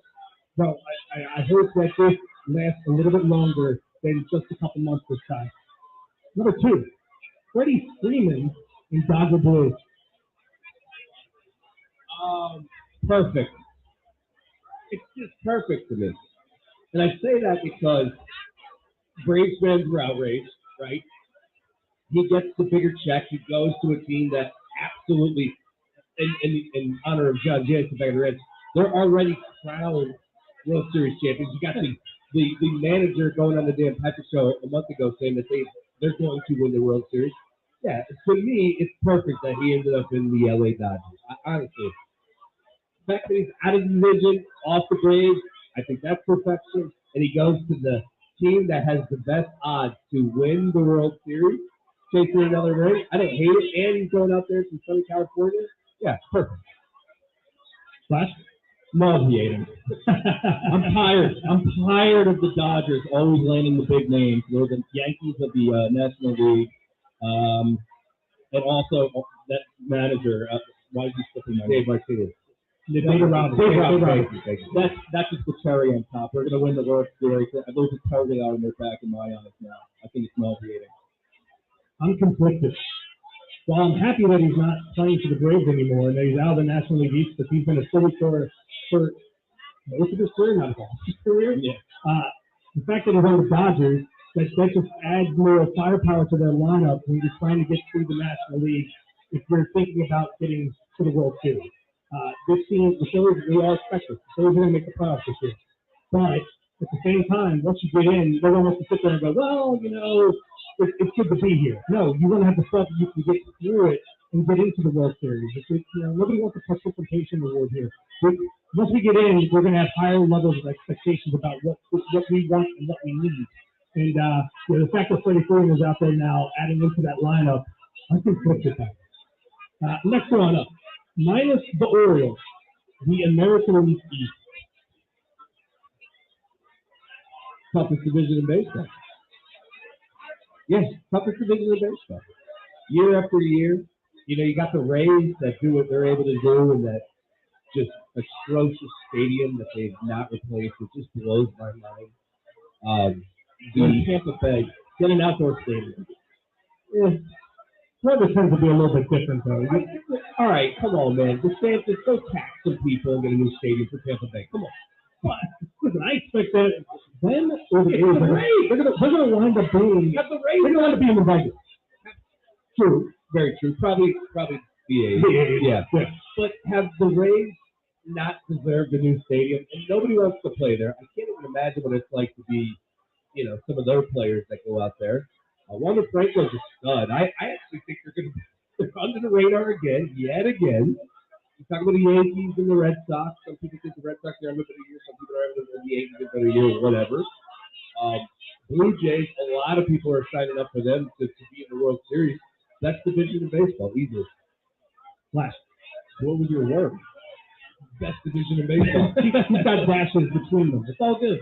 So I hope that this lasts a little bit longer than just a couple months this time. Number 2, Freddie Freeman in Dodger Blue. Perfect. It's just perfect to me. And I say that because Braves fans were outraged, right? He gets the bigger check. He goes to a team that absolutely, in honor of John Jantz, the Bagger Reds, they're already crowned World Series champions. You got the manager going on the Dan Patrick show a month ago saying that they're going to win the World Series. Yeah, to me, it's perfect that he ended up in the LA Dodgers. Honestly, the fact that he's out of the division, off the Braves, I think that's perfection. And he goes to the team that has the best odds to win the World Series, chasing another ring. I don't hate it. And he's going out there from Southern California. Yeah, perfect. Flash? Nauseating. I'm tired of the Dodgers always landing the big names. They're the Yankees of the National League. And also that manager, why is he slipping my name? Dave Martinez. Dave Roberts. That's just the cherry on top. We're going to win the World Series. There's a target out on their back in my eyes now. I think it's nauseating. I'm conflicted. Well, I'm happy that he's not playing for the Braves anymore and that he's out of the National League East, because he's been a Philly for most of his career, not all his career. Yeah. The fact that he's on the Dodgers, that just adds more firepower to their lineup when you're trying to get through the National League if you're thinking about getting to the World Series. This team, the Phillies, we all expect it. The Phillies are going to make the playoffs this year. But at the same time, once you get in, no one wants to sit there and go, well, it's good to be here. No, you want to have the stuff that you can get through it and get into the World Series. Nobody wants a participation award here. Once we get in, we're going to have higher levels of expectations about what we want and what we need. And the fact that Freddie Freeman is out there now, adding into that lineup, I think flips it back. Next one up, minus the Orioles, the American League East. Toughest division in baseball. Yes, toughest division in baseball. Year after year, you got the Rays that do what they're able to do in that just atrocious stadium that they've not replaced. It just blows my mind. The Tampa Bay, get an outdoor stadium. Weather tends to be a little bit different, though. All right, come on, man. The fans just go tax some people and get a new stadium for Tampa Bay. Come on. But listen, I expect that them or the Rays, they're gonna wind up being. They're gonna wind up being the Vegas. True, very true. Probably the A's. Yeah. But have the Rays not deserved a new stadium? And nobody wants to play there. I can't even imagine what it's like to be, some of their players that go out there. Wander Franco's a stud. I actually think they're under the radar again, yet again. You talk about the Yankees and the Red Sox. Some people think the Red Sox are having a better year. Some people are having the Yankees a better year, or whatever. Blue Jays, a lot of people are signing up for them to be in the World Series. That's the division of baseball, easily. Flash, what was your word? Best division of baseball. He's got dashes between them. It's all good.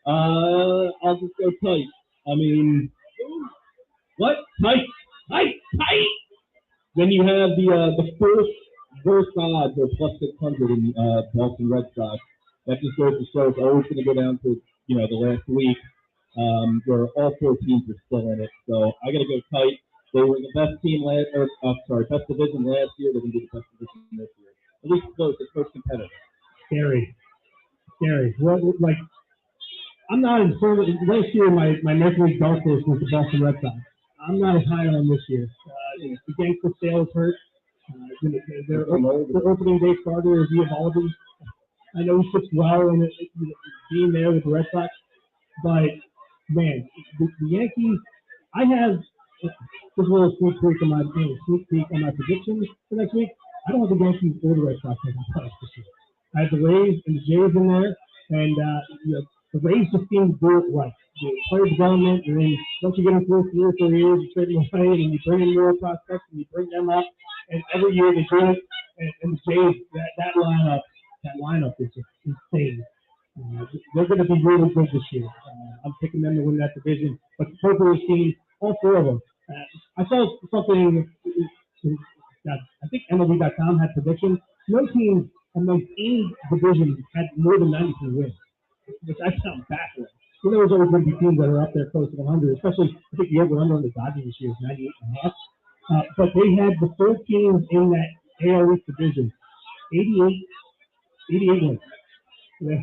I'll just go tight. I mean, what? Tight. Then you have the first worst odds are plus 600 in Boston Red Sox. That just goes to show it's always going to go down to the last week, where all 4 teams are still in it. So I got to go tight. They were the best team best division last year. They're going to be the best division this year. At least close. It's most competitive. Scary. Well, I'm not as firm. Last year, my American League dark horse was the Boston Red Sox. I'm not as high on them this year. The Gangster sales hurt. Their opening day starter is Eovaldi. I know he fits well in being there with the Red Sox, but man, the Yankees. I have just a little sneak peek on my predictions for next week. I don't have the Yankees or the Red Sox making playoffs this year. I have the Rays and the Jays in there, and the Rays just seem to do it right. The player development, and then once you get into 3 or 4 years, you trade them away, and you bring in more prospects, and you bring them up, and every year they do it. And the Jays, that lineup is just insane. They're going to be really good this year. I'm picking them to win that division. But the Purple team, all four of them. I saw something. I think MLB.com had predictions. No team amongst any division had more than 93 wins, which I found baffling. There's always going to be teams that are up there close to 100, especially I think the over-under on the Dodgers this year is 98.5. But they had the four teams in that AL East division, 88 wins. Yeah.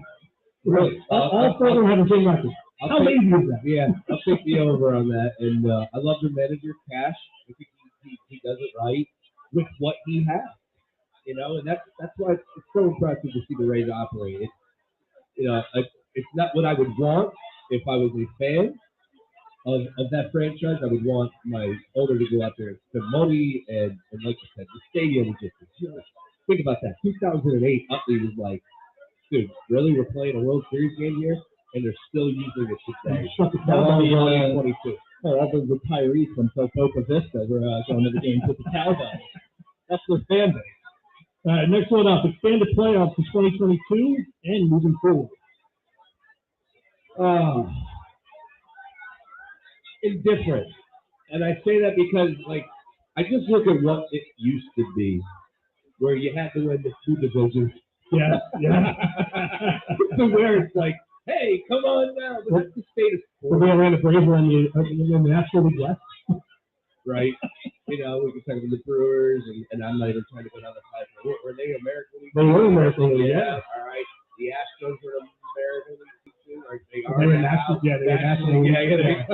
Really? All four of them have the same record. How lazy is that? Yeah, I'll take the over on that. And I love the manager, Cash. I think he does it right with what he has. And that's why it's so impressive to see the Rays operate. It's not what I would want if I was a fan of that franchise. I would want my owner to go out there and spend money, and like you said, the stadium was just huge. Think about that. 2008, Utley was like, dude, really? We're playing a World Series game here, and they're still using it today. Shut the hell up. 2022. All the retirees from Sopoca Vista were going to the games with the Cowboys. That's their fan base. Next one up, expanded playoffs for 2022 and moving forward. Indifferent. And I say that because, I just look at what it used to be, where you had to win the two divisions. Yeah. To where it's like, hey, come on now. But that's the status quo. We're going to run the Braves in the National League West. Right. We can talk about the Brewers, and I'm not even trying to go down the pipe. Were they American League? They were American League, yeah. All right. The Astros were American League too. They are. They were National League. Yeah.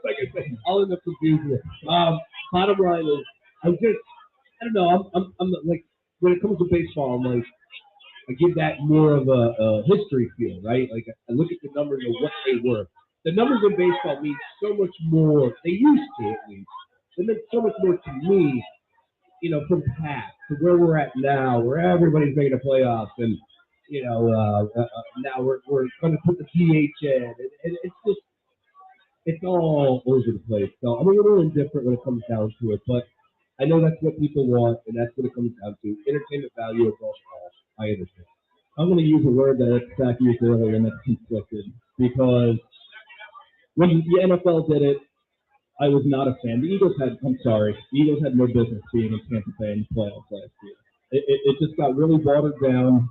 Like I said, all in the confusion. Bottom line is, I don't know. I'm like, when it comes to baseball, I'm like, I give that more of a history feel, right? Like, I look at the numbers of what they were. The numbers in baseball mean so much more. They used to, at least. It meant so much more to me, from past to where we're at now, where everybody's making the playoffs, and now we're going to put the DH in, and it's just, it's all over the place. So I'm a little indifferent when it comes down to it, but I know that's what people want, and that's what it comes down to. Entertainment value above all. I understand. I'm going to use a word that Zach used earlier, and that's conflicted, because when the NFL did it, I was not a fan. The Eagles had no business being in Tampa Bay in the playoffs last year. It just got really watered down.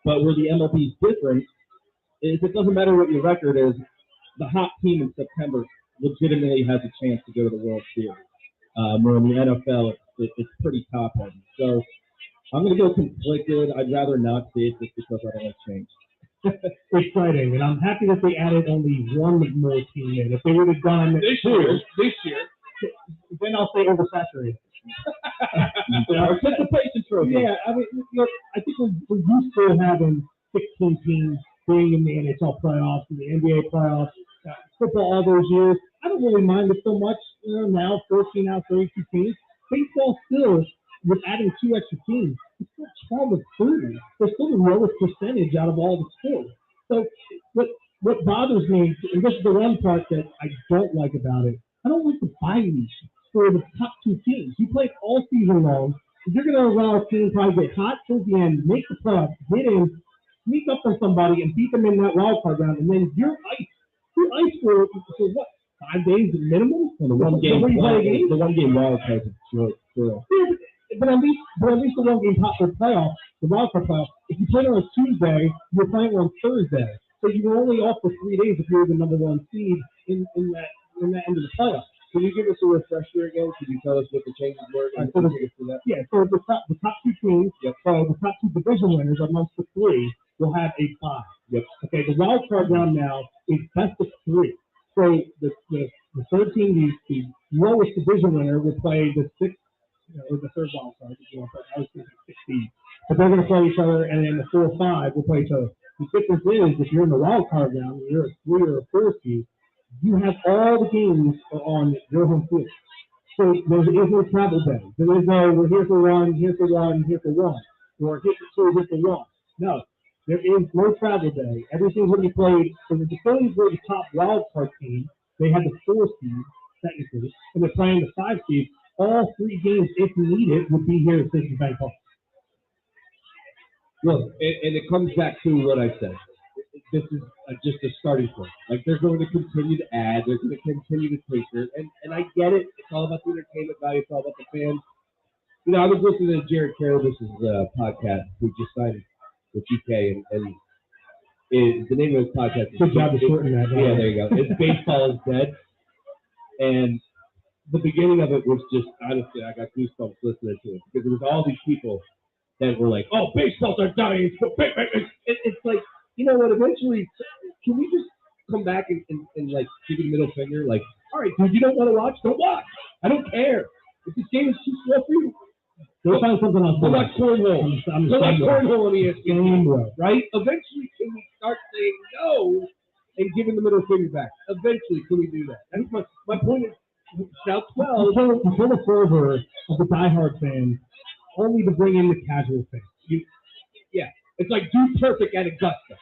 But where the MLB is different is it doesn't matter what your record is. The hot team in September legitimately has a chance to go to the World Series. Where in the NFL, it's pretty top-heavy. So I'm going to go conflicted. I'd rather not see it just because I don't like change. Exciting, and I'm happy that they added only one more team in. If they would have done this year, then I'll say oversaturated. Participation trophy. Yeah, I mean, I think we're used to having 16 teams being in the NHL playoffs and the NBA playoffs. Football all those years, I don't really mind it so much. Now 14 out, 32 teams. Baseball still, with adding 2 extra teams, it's still 12 of 30. They're still the lowest percentage out of all the sports. So what bothers me, and this is the one part that I don't like about it, I don't like the bye week for the top 2 teams. You play all season long. You're going to allow a team to probably get hot towards the end, make the playoffs, get in, sneak up on somebody, and beat them in that wild card round, and then you're ice. You're ice for what? 5 days minimum? And the one game wild card is true. Yeah, but at least the one game for playoff, the wild card playoff, if you play on a Tuesday, you're playing on Thursday. So you were only off for 3 days if you were the number 1 seed in that end of the playoff. Can you give us a refresher again? Could you tell us what the changes were? So the top 2 teams, so the top 2 division winners amongst the 3 will have a bye. Yep. Okay, the wild card round now is best of 3. So the third team, the lowest division winner, will play the 6th, or the third wild card. I was thinking 16. But they're going to play each other, and then the 4 or 5 will play each other. The difference is, if you're in the wild card round, you're a 3 or a 4 seed, you have all the games on your home field. So there is no travel day. There is no, we're here for 1, here for 1, here for 1. Or here for 2, here for 1. No. There is no travel day. Everything's going to be played. So the Phillies were the top wild card team. They had the 4 seed, technically, and they're playing the 5 seed. All 3 games, if needed, would be here at Citizens Bank Park. Look, and it comes back to what I said. this is just a starting point. Like they're going to continue to add, they're going to continue to tinker, and I get it. It's all about the entertainment value. It's all about the fans. You know, I was listening to Jared Carabus's podcast, who just signed with GK, and the name of his podcast is Good job to shorten that. Yeah, there you go. It's Baseball is Dead. And the beginning of it was just, honestly, I got goosebumps listening to it because it was all these people that were like, oh, baseballs are dying. It's like, you know what, eventually, can we just come back and like give you the middle finger? Like, all right, dude, you don't want to watch? Don't watch. I don't care. If this game is too slow for you, go find something else. Go watch cornhole. Go watch cornhole on ESPN, right? Eventually, can we start saying no and giving the middle finger back? Eventually, can we do that? That's my point is, South 12. Until the fervor of the diehard fans, only to bring in the casual fans. Yeah, it's like do perfect at Augusta.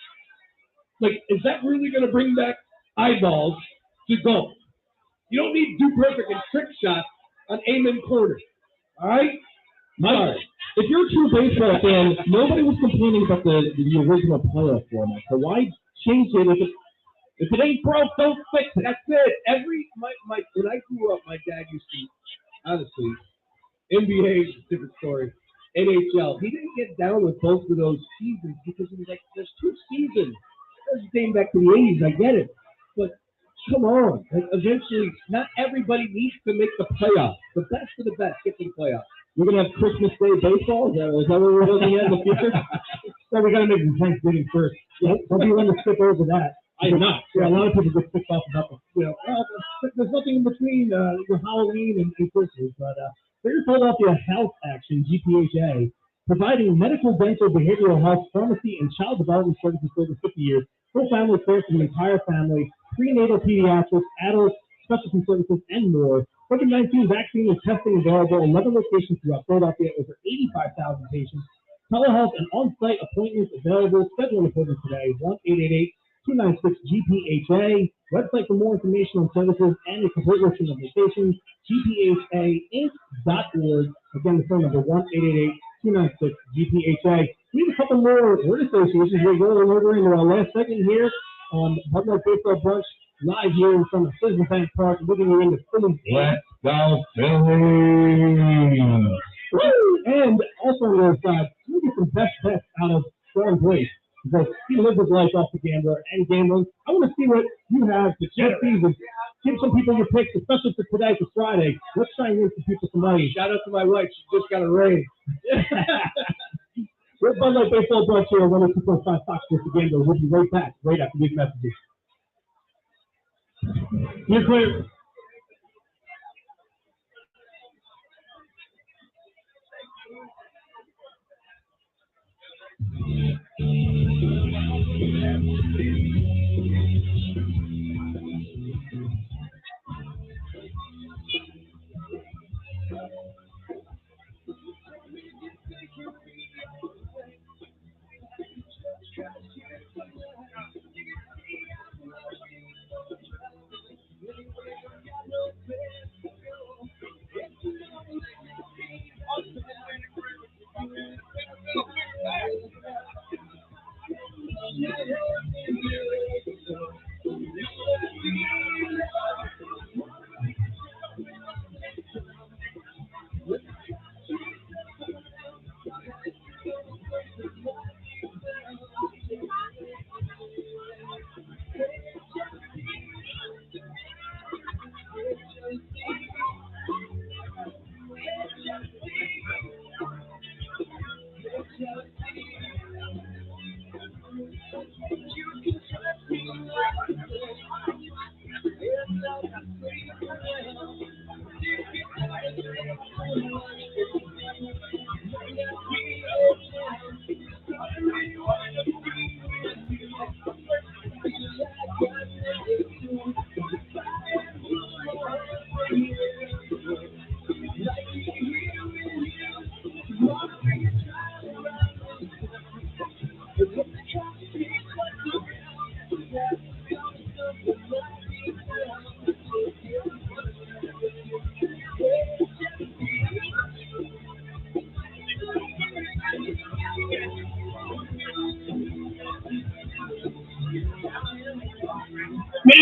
Like, is that really going to bring back eyeballs to golf? You don't need do perfect and trick shots on Amen Corner. All right? Mike, if you're a true baseball fan, nobody was complaining about the original playoff format. So why change it if it ain't broke, don't fix it? That's it. When I grew up, my dad used to, honestly, NBA is a different story. NHL, he didn't get down with both of those seasons because he was like, there's 2 seasons. That's dating back to the 80s, I get it. But come on. Like, eventually, not everybody needs to make the playoffs. The best of the best get to the playoffs. We're going to have Christmas Day baseball? Is that what we're looking at in the future? So we got to make some Thanksgiving first. Don't be willing to skip over that. I'm not. Yeah, a lot of people get pissed off about there's nothing in between Halloween and Christmas. But here's Philadelphia Health Action, GPHA, providing medical, dental, behavioral health, pharmacy, and child development services for over 50 years. Full family care for the entire family, prenatal pediatrics, adults, specialty services, and more. COVID-19 vaccine and testing available in 11 locations throughout Philadelphia, over 85,000 patients. Telehealth and on-site appointments available. Schedule an appointment today, 1-888-296-GPHA. Website for more information on services and a complete listing of locations, gphainc.org. Again, the phone number, 1-888-296-GPHA. We have a couple more word associations. We're rolling over into our last segment here on Bud Light Baseball Brunch, live here in front of Citizens Bank Park, moving you into Phillies. Let's go, Phillies! And also on the other side, we get some best bets out of Sean Grace, because he lived his life off the gambler and gambling. I want to see what you have to check season. Give some people your picks, especially for today, for Friday. Let's try and win some people some money. Shout out to my wife. She just got a raise. We're Bud Light Baseball Brunch here on 102.5 Fox Sports The Gambler. We'll be right back right after these messages. You're clear.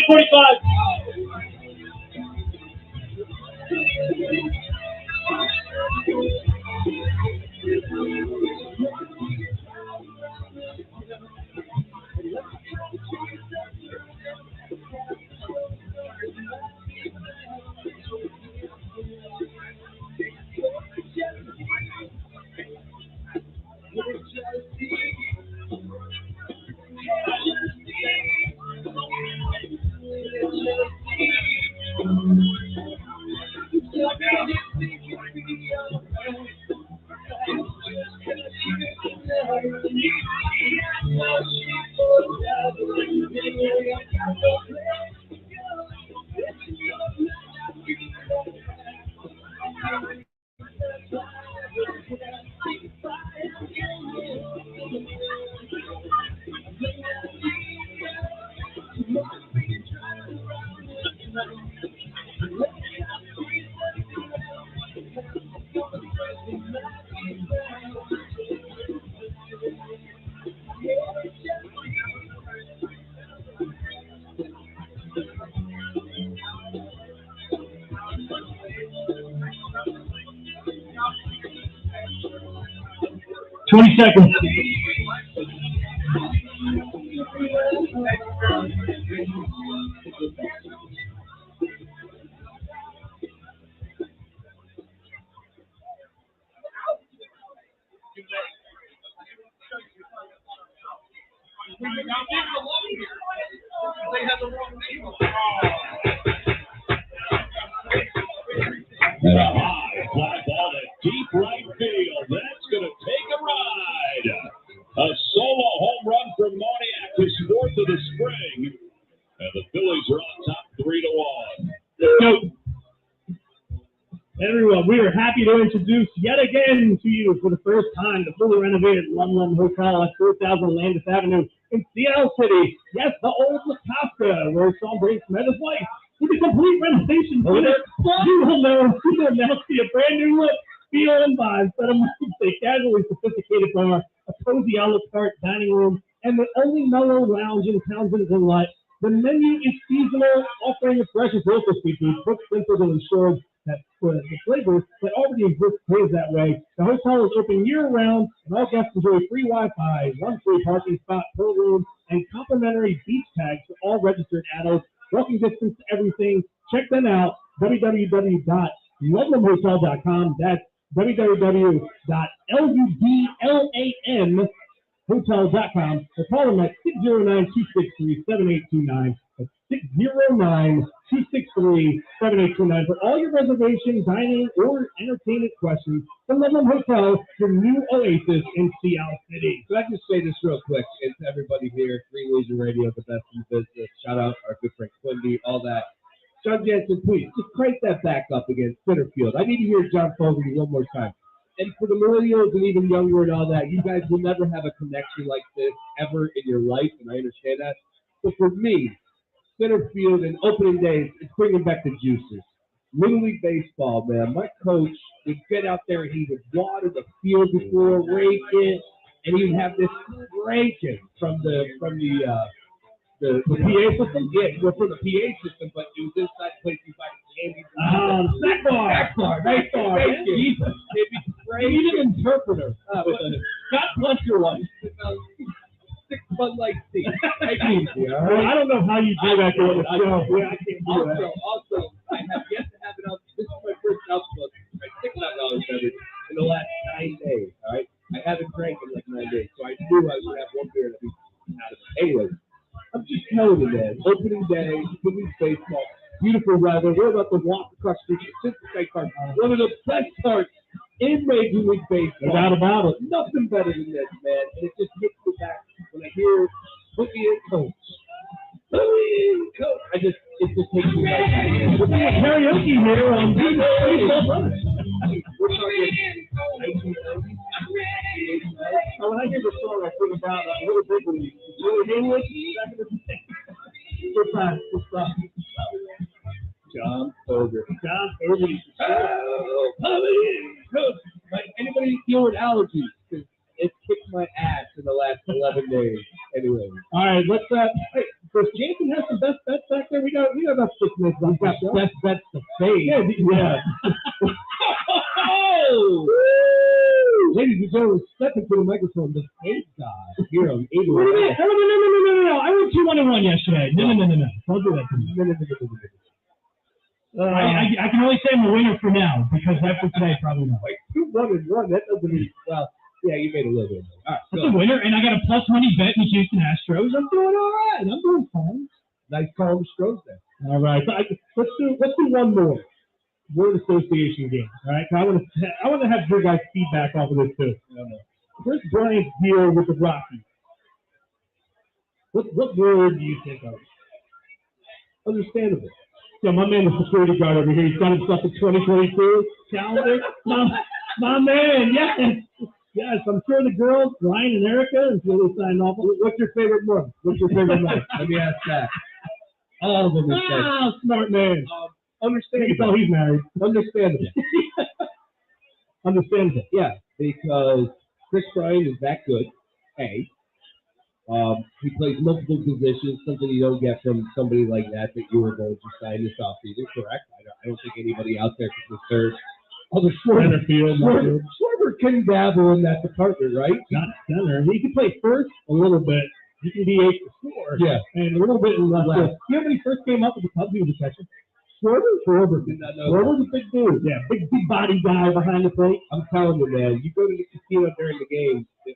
8:45. Seconds. And a high fly ball to deep right field. That's going to take a ride. A solo home run from Moniak, his fourth of the spring. And the Phillies are on top 3-1. Let's go. Everyone, we are happy to introduce yet again to you for the first time the fully renovated Lum Lum Hotel at 4000 Landis Avenue in Seattle City. Yes, the old La Casa, where Sean Briggs met his wife. With a complete renovation, you will now see a brand new look, feel, and vibe. Set them a casually sophisticated bar, a cozy a la carte dining room, and the only mellow lounge in Townsend Inlet. The menu is seasonal, offering a fresh local seafood, cooked simple and ensured that the flavors that already exist stays that way. The hotel is open year-round, and all guests enjoy free Wi-Fi, one free parking spot per room, and complimentary beach tags for all registered adults. Walking distance to everything. Check them out. www.ludlamhotel.com. That's www.ludlamhotel.com. Or call them at 609-263-7829. That's 609-263-7829 for all your reservation, dining, or entertainment questions. The Ludlam Hotel, your new oasis in Seattle City. So I just say this real quick, and to everybody here, Green Legion Radio, the best in the business. Shout out our good friend Quimby, all that. John Jansen, please, just crank that back up against center field. I need to hear John Fogerty one more time. And for the millennials and even younger and all that, you guys will never have a connection like this ever in your life, and I understand that. But for me, center field and opening days, it's bringing back the juices. Little League Baseball, man. My coach would get out there and he would water the field before, rake it, and he would have this raking from the PA system. Yeah, well, from the PA system, but it was inside the place you buy the candy. Snack bar. Nice bar. Jesus. It'd be great. You need an interpreter. God bless your life. 6 Bud Light tea. Take it easy, all right? I don't know how you do that during the show. I can't do that. Also, I have yet to have it out. This is my first outlook. I $6 beverage in the last 9 days, all right? I haven't drank in like 9 days, so I knew I would have one beer and I'd be out of it. Anyways, I'm just telling you, man. Opening day, Phillies baseball, beautiful weather. We're about to walk across the street to Cincinnati Park. One of the best parts in Major League Baseball. Without a doubt. Nothing better than this, man. And it just hits me back when I hear put me in coach. Put me in coach. It just takes me back. We're doing karaoke here on Baseball Brothers. We're talking 1990s. So when I hear the song, I think about Little Big League. Willie English, back in the day. Good time. John Fogerty. Like anybody deal with allergies? Because it kicked my ass in the last 11 days. Anyway. All right, let's. Hey, Chris Jansen has some best bets back there. got about 6 minutes left. That's the fade. Yeah. Oh! Ladies and gentlemen, step into the microphone. The fade god here on 80. What do you mean? No. I went 2-1-1 yesterday. No. Don't do that to me. I can only say I'm a winner for now, because after today, probably not. Like 2-1-1. That doesn't mean, well, yeah, you made a little bit. All right, that's a winner, and I got a plus money bet in the Houston Astros. I'm doing all right. I'm doing fine. Nice call, Astros there. All right, let's do one more word association game. All right, I want to have your guys' feedback off of this too. Chris Bryant's deal with the Rockies. What word do you think of? Understandable. Yeah, my man, the security guard over here, he's got himself a 2022 calendar. My man, yes, I'm sure the girls, Ryan and Erica, until they sign off. What's your favorite month? What's your favorite month? Let me ask that. All of them. Smart man. Understandable. You can tell he's married. Understandable. Understandable. Yeah, because Chris Bryant is that good. He plays multiple positions, something you don't get from somebody like that you were going to sign this offseason, correct? I don't think anybody out there can search. The center field. Schwarber can dabble in that department, right? Not center. He can play first a little bit. He can be 8 to 4. Yeah. And a little bit in left. You know when he first came up with the Cubs, he was a catcher? Schwarber. Did not know. Schwarber's a big dude. Yeah, big body guy behind the plate. I'm telling you, man, you go to the casino during the game, you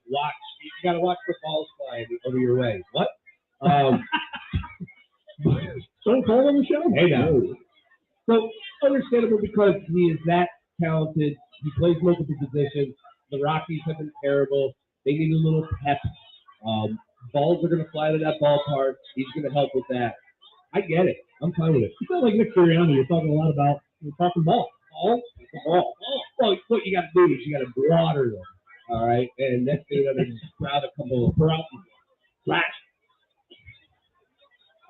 got to watch the balls flying over your way. What? Don't call on the show? Hey, now. So, understandable because he is that talented. He plays multiple positions. The Rockies have been terrible. They need a little pep. Balls are going to fly to that ballpark. He's going to help with that. I get it. I'm fine with it. You sound like Nick Sirianni. You're talking a lot about ball. Ball. Well, what you got to do is you got to water them. All right? And next thing you know, just sprout a couple of flash.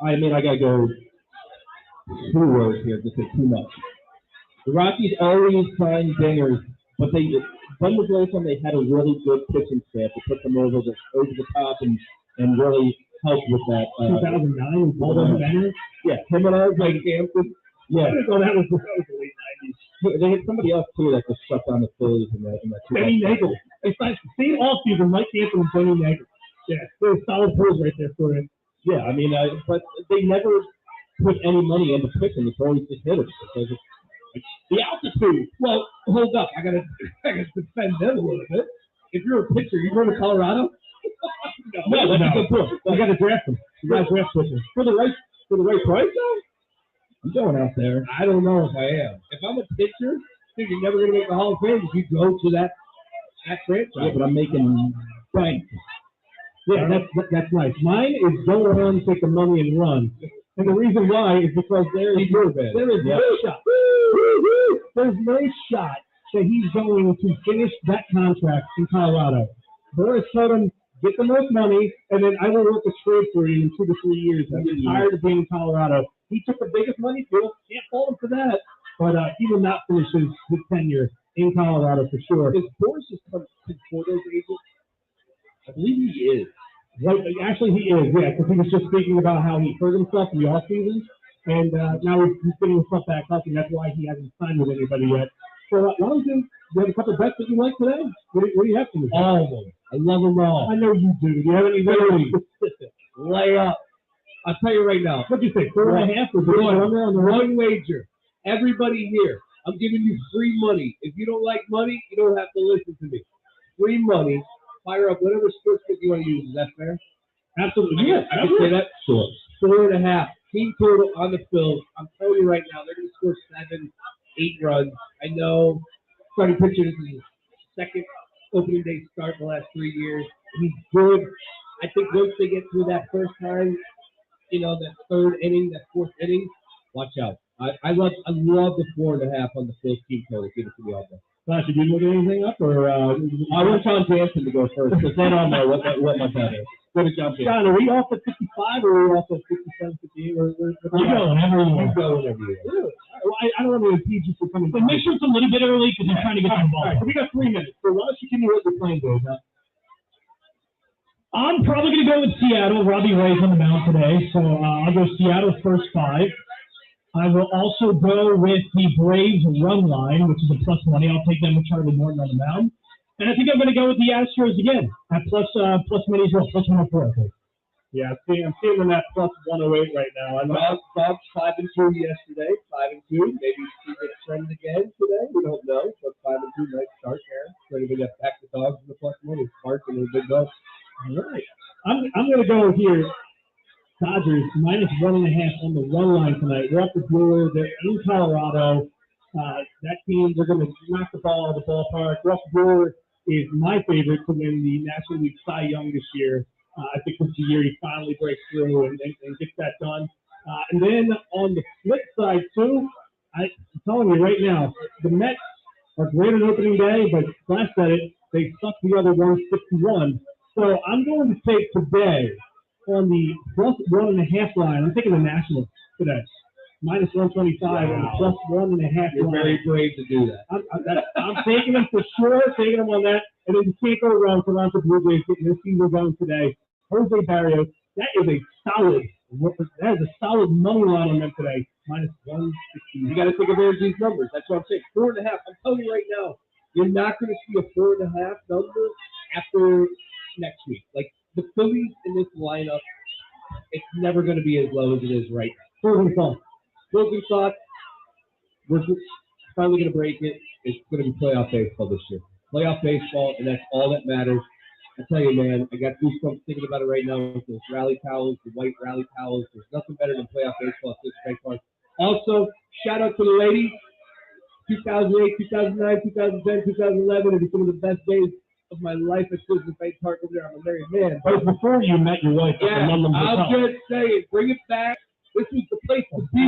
I mean, I got to go 2 words here to say too much. The Rockies always find dingers, but when was the last time they had a really good pitching staff to put them over the top and really help with that? 2009, all those bangers? Yeah, him and I was like Hampton. Yeah. That was the late 90s. They had somebody else, too, that just shut down the Phillies in that. Benny Nagel. It's like the same offseason, Mike Hampton and Benny Nagel. Yeah, there's solid pros right there for him. Yeah, I mean, but they never put any money into pitching. It's always just hitters. Because the altitude. Well, hold up. I gotta defend them a little bit. If you're a pitcher, you go to Colorado? No, that's a good point. You got to draft them. You got to draft pitchers for the right price, though. I'm going out there. I don't know if I am. If I'm a pitcher, dude, you're never gonna make the Hall of Fame if you go to that franchise. Yeah, but I'm making bank. Yeah, that's nice. Mine is go on, take the money, and run. And the reason why is because there is no shot. There's no shot that he's going to finish that contract in Colorado. Boris told him, get the most money, and then I will work a trade for you in 2 to 3 years. I'm tired of being in Colorado. He took the biggest money deal. Can't fault him for that. But he will not finish his tenure in Colorado for sure. Is Boris just Conforto's agent? I believe he is. Right, actually, he is, yeah, because he was just speaking about how he hurt himself in the offseason, and now he's getting himself back up, and that's why he hasn't signed with anybody yet. So, Wellington, you have a couple of bets that you like today? What do you have for me? All of them. I love them all. I know you do. Do you have any really specific? Lay up. I'll tell you right now. What'd you say, 4.5? One wager. Everybody here, I'm giving you free money. If you don't like money, you don't have to listen to me. Free money. Fire up whatever sports book you want to use. Is that fair? Absolutely. Yeah, I can say that. Sure. 4.5. Team total on the Phils. I'm telling you right now, they're going to score 7, 8 runs. I know. Starting pitcher, this is his second opening day start in the last 3 years. He's good. I think once they get through that first time, that third inning, that fourth inning, watch out. I love the 4.5 on the Phils team total. Give it to me all day. Josh, did you look anything up, or I want John Jansen to go first, because then I'll know what my bet is. Go to John Jansen. John, are we off at 55, or are we off at 57, 58? You go whenever you want. I don't want to impede you from coming. But make sure it's a little bit early, because I'm trying to get some ball. All right, so we got 3 minutes. So why don't you give me what you're playing, dude? I'm probably going to go with Seattle. Robbie Ray's on the mound today, so I'll go Seattle first 5. I will also go with the Braves run line, which is a plus money. I'll take them with Charlie Morton on the mound. And I think I'm going to go with the Astros again at plus money as well, plus 104. Yeah, I'm seeing them at plus 108 right now. I know Bob's 5-2 yesterday, 5-2. Maybe see the trend again today. We don't know, but 5-2 might start there. Trying to get back the dogs in the plus money. Spark and a big dog. All right. I'm going to go here. Dodgers minus 1.5 on the run line tonight. We're up the Brewers. They're in Colorado. That team, they're going to knock the ball out of the ballpark. Russ Brewer is my favorite to win the National League Cy Young this year. I think this is the year he finally breaks through and gets that done. And then on the flip side, too, I'm telling you right now, the Mets are great on opening day, but last said it, they sucked the other 161. So I'm going to take today on the plus 1.5 line. I'm taking the Nationals today. Minus 125 and plus 1.5 You're line. very brave to do that. I'm taking them for sure, taking them on that. And then you can't go wrong for Toronto Blue Jays getting their season going today. Jose Barrios, that is a solid money line on them today. Minus 160. You got to take advantage of these numbers. That's what I'm saying. 4.5. I'm telling you right now, you're not going to see a 4.5 number after next week. Like the Phillies in this lineup, it's never going to be as low as it is right now. Closing thoughts. We're finally going to break it. It's going to be playoff baseball this year. Playoff baseball, and that's all that matters. I tell you, man, I got goosebumps thinking about it right now with those rally towels, the white rally towels. There's nothing better than playoff baseball at this bank park. Also, shout out to the ladies. 2008, 2009, 2010, 2011, and some of the best days of my life at Citizens Bank Park over there. I'm a married man. But before you met your wife, yeah, I'll just say it. Bring it back. This was the place to be.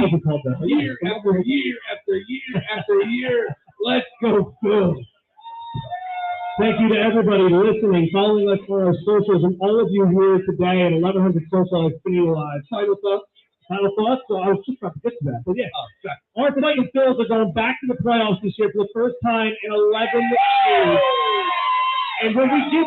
Year after year after year after year. Let's go, Phil. Thank you to everybody listening, following us for our socials, and all of you here today at 1100 Social Xfinity Live. Final thoughts? So I was just about to get to that, but yeah. Our Titan Phils are going back to the playoffs this year for the first time in 11 years. And when we get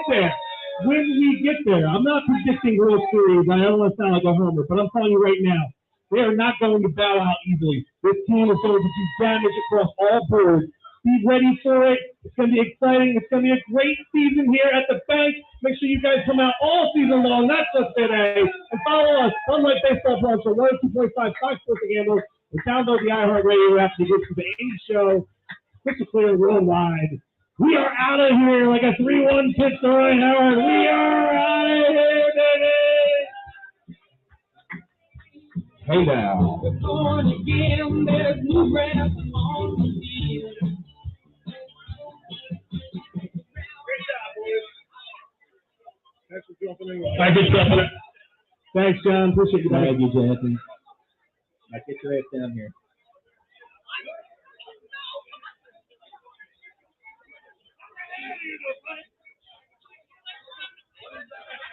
there, I'm not predicting World Series. I don't want to sound like a homer, but I'm telling you right now, they are not going to bow out easily. This team is going to do damage across all boards. Be ready for it. It's going to be exciting. It's going to be a great season here at the bank. Make sure you guys come out all season long, not just today. And follow us, Unlike Baseball Brunch, on 102.5 Fox Sports Gamble. And download the iHeartRadio app to get to the 80 show. Crystal clear worldwide. We are out of here like a 3-1 pitch to Roy Howard. We are out of here, baby. Hey now. We're born again. There's new grass on the field. Thanks for jumping in. Thanks, John. Appreciate you. Thank you, Jonathan. I get your ass down here.